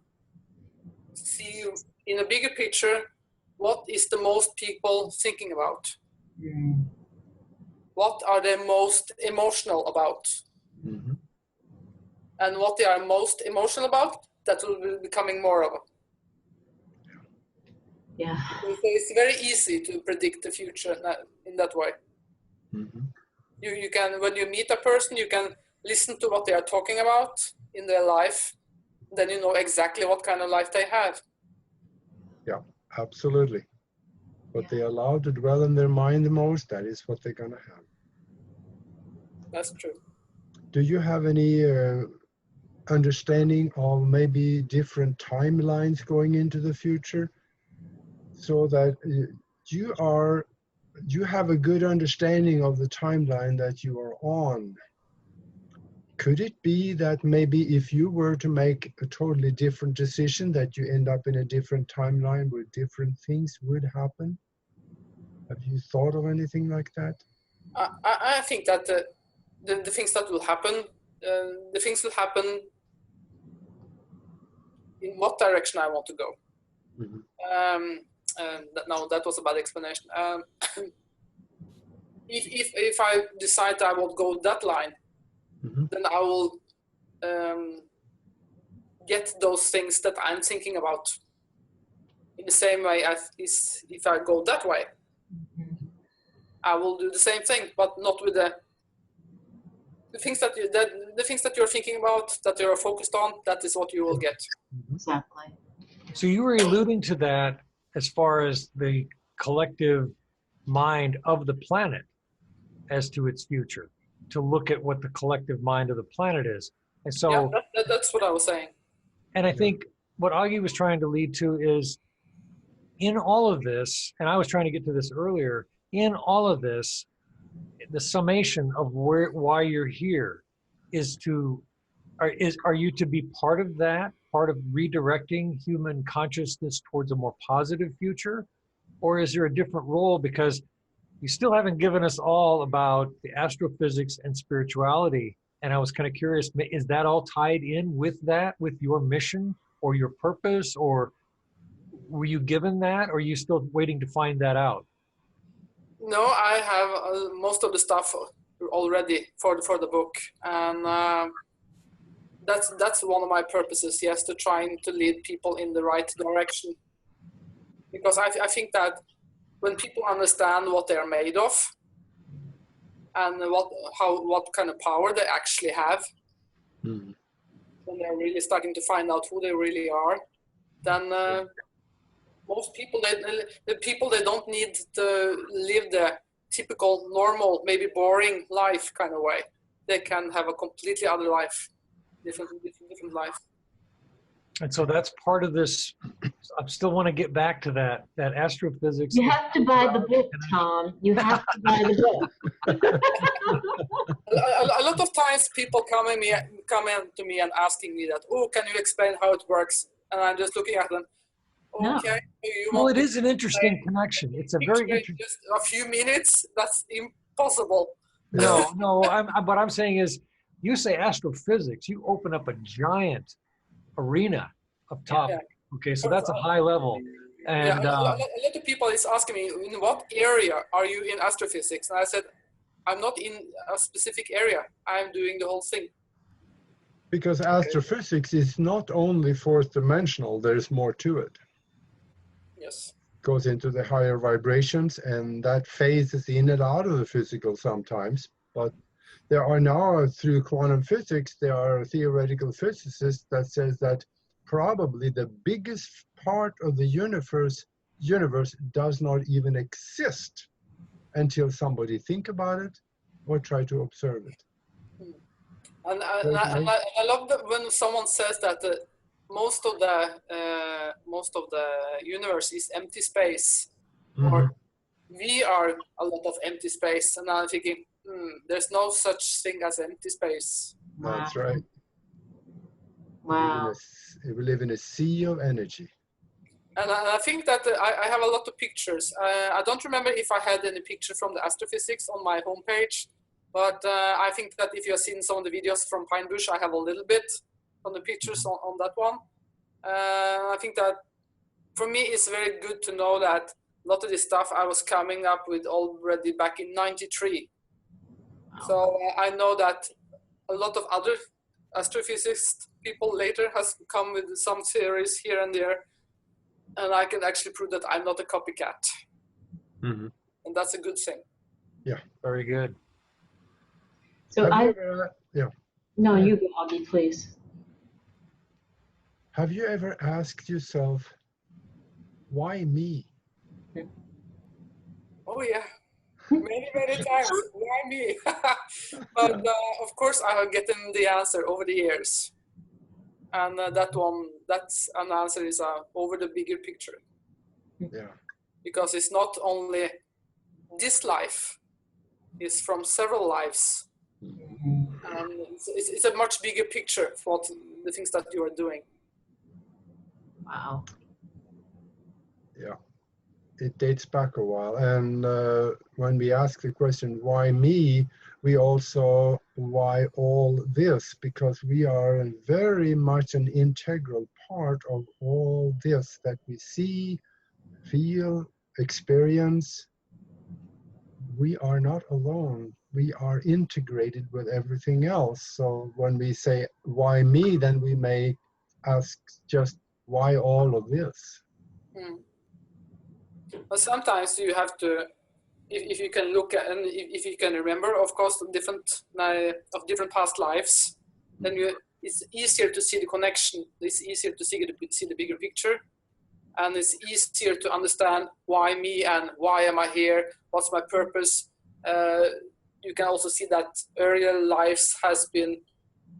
see in a bigger picture, what is the most people thinking about? Mm. What are they most emotional about? Mm-hmm. And what they are most emotional about, that will be becoming more of. Yeah. It's very easy to predict the future in that way. Mm-hmm. You can, when you meet a person, you can listen to what they are talking about in their life. Then you know exactly what kind of life they have. Yeah, absolutely. What they allow to dwell in their mind the most, that is what they're going to have. That's true. Do you have any understanding of maybe different timelines going into the future, so that you have a good understanding of the timeline that you are on? Could it be that maybe if you were to make a totally different decision, that you end up in a different timeline where different things would happen? Have you thought of anything like that? I think that the things that will happen, the things will happen in what direction I want to go. Mm-hmm. No, that was a bad explanation. If I decide I will go that line, Mm-hmm. then I will get those things that I'm thinking about. In the same way as if I go that way, I will do the same thing, but not with the things that you're thinking about, that you're focused on. That is what you will get. Exactly. So you were alluding to that as far as the collective mind of the planet as to its future, to look at what the collective mind of the planet is. And so, yeah, that's what I was saying. And I think what Augie was trying to lead to is, in all of this, and I was trying to get to this earlier, in all of this, the summation of why you're here is are you to be part of that, part of redirecting human consciousness towards a more positive future? Or is there a different role? Because you still haven't given us all about the astrophysics and spirituality. And I was kind of curious, is that all tied in with that, with your mission or your purpose? Or were you given that, or are you still waiting to find that out? No, I have most of the stuff already for the book, and that's one of my purposes. Yes, to trying to lead people in the right direction, because I think that when people understand what they're made of and what kind of power they actually have, Mm. when they're really starting to find out who they really are, then most people, they don't need to live the typical, normal, maybe boring life kind of way. They can have a completely other life, different life. And so that's part of this. I still want to get back to that astrophysics. You have to buy the book, Tom. You have to buy the book. A lot of times people come in to me and asking me that, oh, can you explain how it works? And I'm just looking at them. Okay. No. Well, it is an interesting connection. It's a very interesting. Just a few minutes. That's impossible. No. What I'm saying is, you say astrophysics, you open up a giant arena of topic. Yeah. Okay, so that's a high level. And a lot of people is asking me, in what area are you in astrophysics? And I said, I'm not in a specific area. I'm doing the whole thing. Because astrophysics is not only fourth dimensional, there's more to it. Yes. Goes into the higher vibrations, and that phases in and out of the physical sometimes. But there are now, through quantum physics, there are theoretical physicists that says that probably the biggest part of the universe does not even exist until somebody think about it or try to observe it. And I love that when someone says that most of the universe is empty space, Mm-hmm. or we are a lot of empty space. And I'm thinking, there's no such thing as empty space. That's right. Wow. We live in a sea of energy. And I think that I have a lot of pictures. I don't remember if I had any picture from the astrophysics on my homepage, but I think that if you have seen some of the videos from Pine Bush, I have a little bit on the pictures on that one. I think that for me, it's very good to know that a lot of this stuff I was coming up with already back in '93. Wow. So I know that a lot of other astrophysics people later has come with some theories here and there, and I can actually prove that I'm not a copycat. Mm-hmm. And that's a good thing. Yeah. very good. So No, Yeah. you go, Augie, please. Have you ever asked yourself, why me? Oh yeah, many times. Why me? But of course, I have gotten the answer over the years, and that's an answer is over the bigger picture. Yeah. Because it's not only this life; it's from several lives, and it's a much bigger picture for the things that you are doing. Wow. Yeah. It dates back a while. And when we ask the question, why me? We also, why all this? Because we are very much an integral part of all this that we see, feel, experience. We are not alone. We are integrated with everything else. So when we say, why me? Then we may ask just, why all of this? But sometimes you have to, if you can look at, and if you can remember, of course, different past lives, then it's easier to see the connection. It's easier to see the bigger picture, and it's easier to understand why me and why am I here? What's my purpose? You can also see that earlier lives has been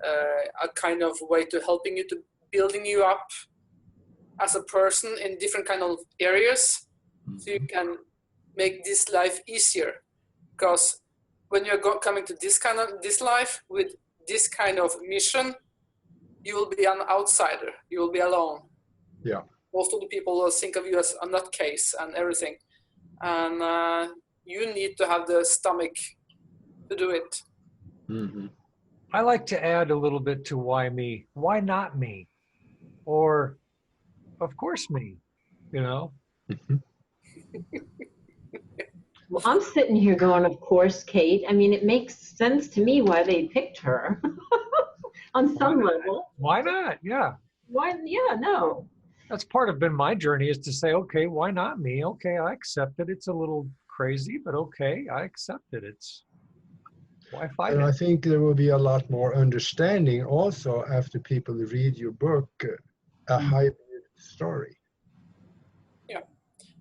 a kind of way to helping you, to building you up as a person in different kind of areas, so you can make this life easier. Because when you're coming to this life with this kind of mission, you will be an outsider. You will be alone. Yeah. Most of the people will think of you as a nutcase and everything, and you need to have the stomach to do it. Mm-hmm. I like to add a little bit to why me. Why not me? Or, of course me, you know? Well, I'm sitting here going, of course, Kate. I mean, it makes sense to me why they picked her on some level. Why not? Yeah. Why? Yeah, no. That's been my journey, is to say, okay, why not me? Okay, I accept it. It's a little crazy, but okay, I accept it. Why fight And it? I think there will be a lot more understanding also after people read your book, A Hybrid Story. Yeah,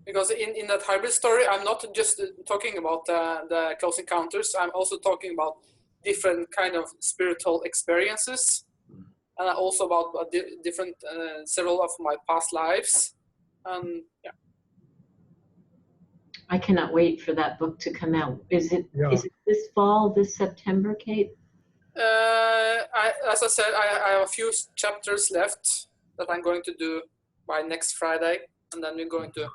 because in that hybrid story, I'm not just talking about the close encounters. I'm also talking about different kind of spiritual experiences, and also about different several of my past lives. Yeah. I cannot wait for that book to come out. Is it Yeah. is it this fall, this September, Kate? As I said, I have a few chapters left that I'm going to do by next Friday, and then we're going to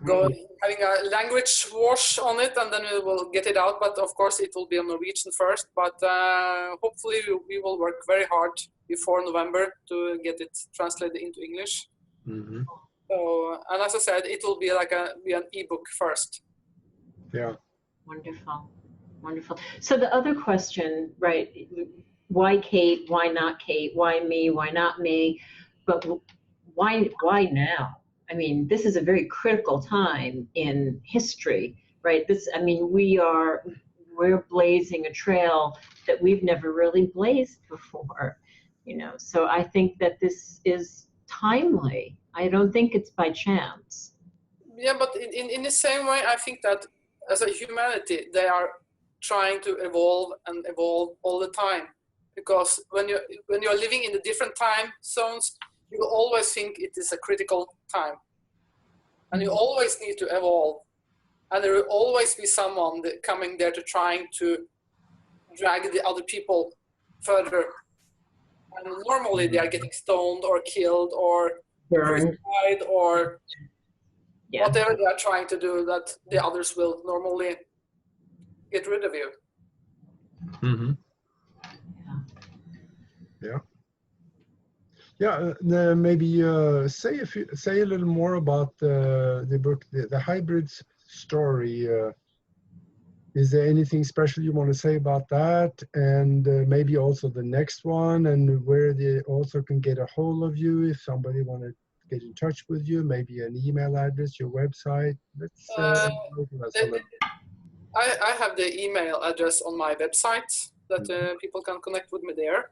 go having a language wash on it, and then we will get it out. But of course, it will be on Norwegian first. But hopefully, we will work very hard before November to get it translated into English. Mm-hmm. So, and as I said, it will be like be an ebook first. Yeah. Wonderful. Wonderful. So the other question, right? Why Kate? Why not Kate? Why me? Why not me? But why now? I mean, this is a very critical time in history, right? We're blazing a trail that we've never really blazed before, you know. So I think that this is timely. I don't think it's by chance. Yeah, but in the same way, I think that as a humanity, they are trying to evolve and evolve all the time. Because when you're living in the different time zones, you will always think it is a critical time. And you always need to evolve. And there will always be someone coming there to trying to drag the other people further. And normally they are getting stoned or killed or Burned. crucified or Yeah. whatever they are trying to do, that the others will normally get rid of you. Mm-hmm. Yeah. Yeah. Maybe say a little more about the book, the hybrid story. Is there anything special you want to say about that, and maybe also the next one, and where they also can get a hold of you if somebody want to get in touch with you? Maybe an email address, your website. Let's. I have the email address on my website that people can connect with me there.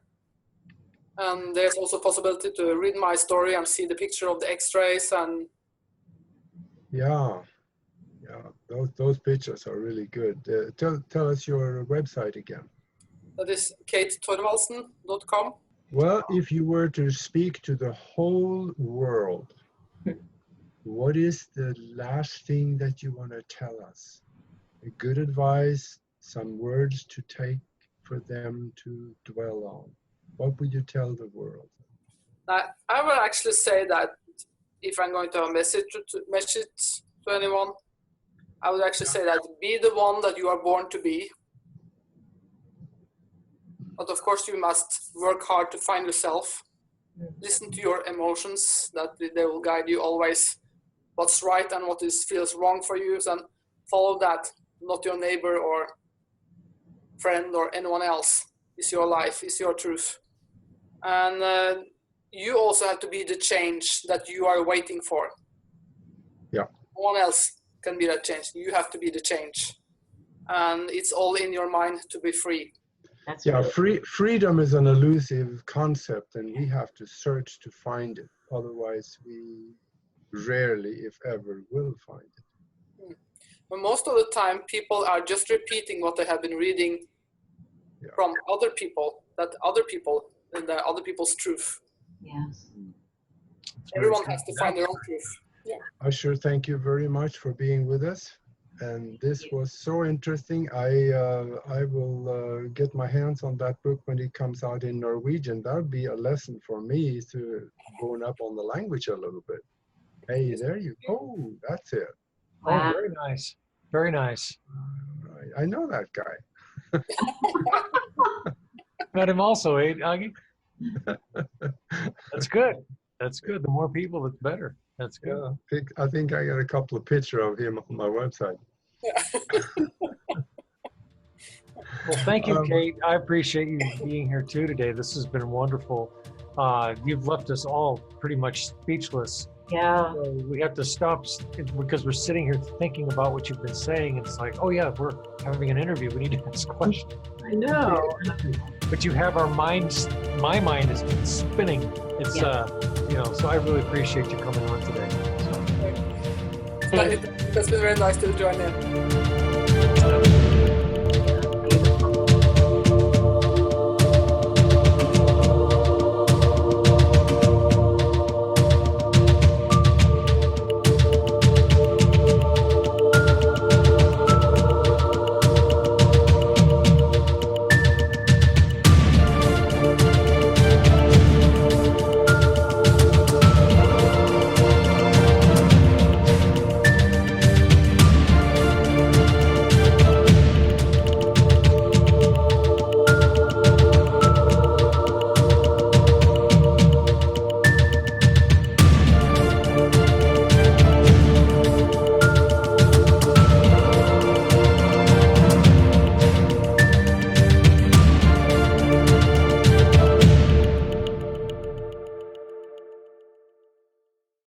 And there's also possibility to read my story and see the picture of the X-rays and. Yeah, those pictures are really good. Tell us your website again. That is katethorvaldsen.com. Well, if you were to speak to the whole world, what is the last thing that you want to tell us? A good advice, some words to take for them to dwell on. What would you tell the world? I will actually say that if I'm going to have a message to anyone, I would actually say that be the one that you are born to be. But of course, you must work hard to find yourself. Listen to your emotions, that they will guide you always. What's right and what feels wrong for you, and follow that. Not your neighbor or friend or anyone else. It's your life, it's your truth. And you also have to be the change that you are waiting for. Yeah. No one else can be that change. You have to be the change. And it's all in your mind to be free. That's freedom is an elusive concept, and we have to search to find it. Otherwise, we rarely, if ever, will find it. But most of the time, people are just repeating what they have been reading from other people, and the other people's truth. Yes. Everyone has to find their own truth. Yeah. I sure thank you very much for being with us. And this was so interesting. I will get my hands on that book when it comes out in Norwegian. That would be a lesson for me to bone up on the language a little bit. Hey, there you go. That's it. Wow. Oh, very nice. Very nice. I know that guy. Met him also, Augie? That's good. That's good. The more people, it's better. That's good. Yeah, I think I got a couple of pictures of him on my website. Well, thank you, Kate. I appreciate you being here too today. This has been wonderful. You've left us all pretty much speechless. Yeah. So we have to stop because we're sitting here thinking about what you've been saying. And it's like, oh yeah, we're having an interview. We need to ask questions. I know. But you have our minds. My mind is spinning. It's so I really appreciate you coming on today. It's been very nice to join in.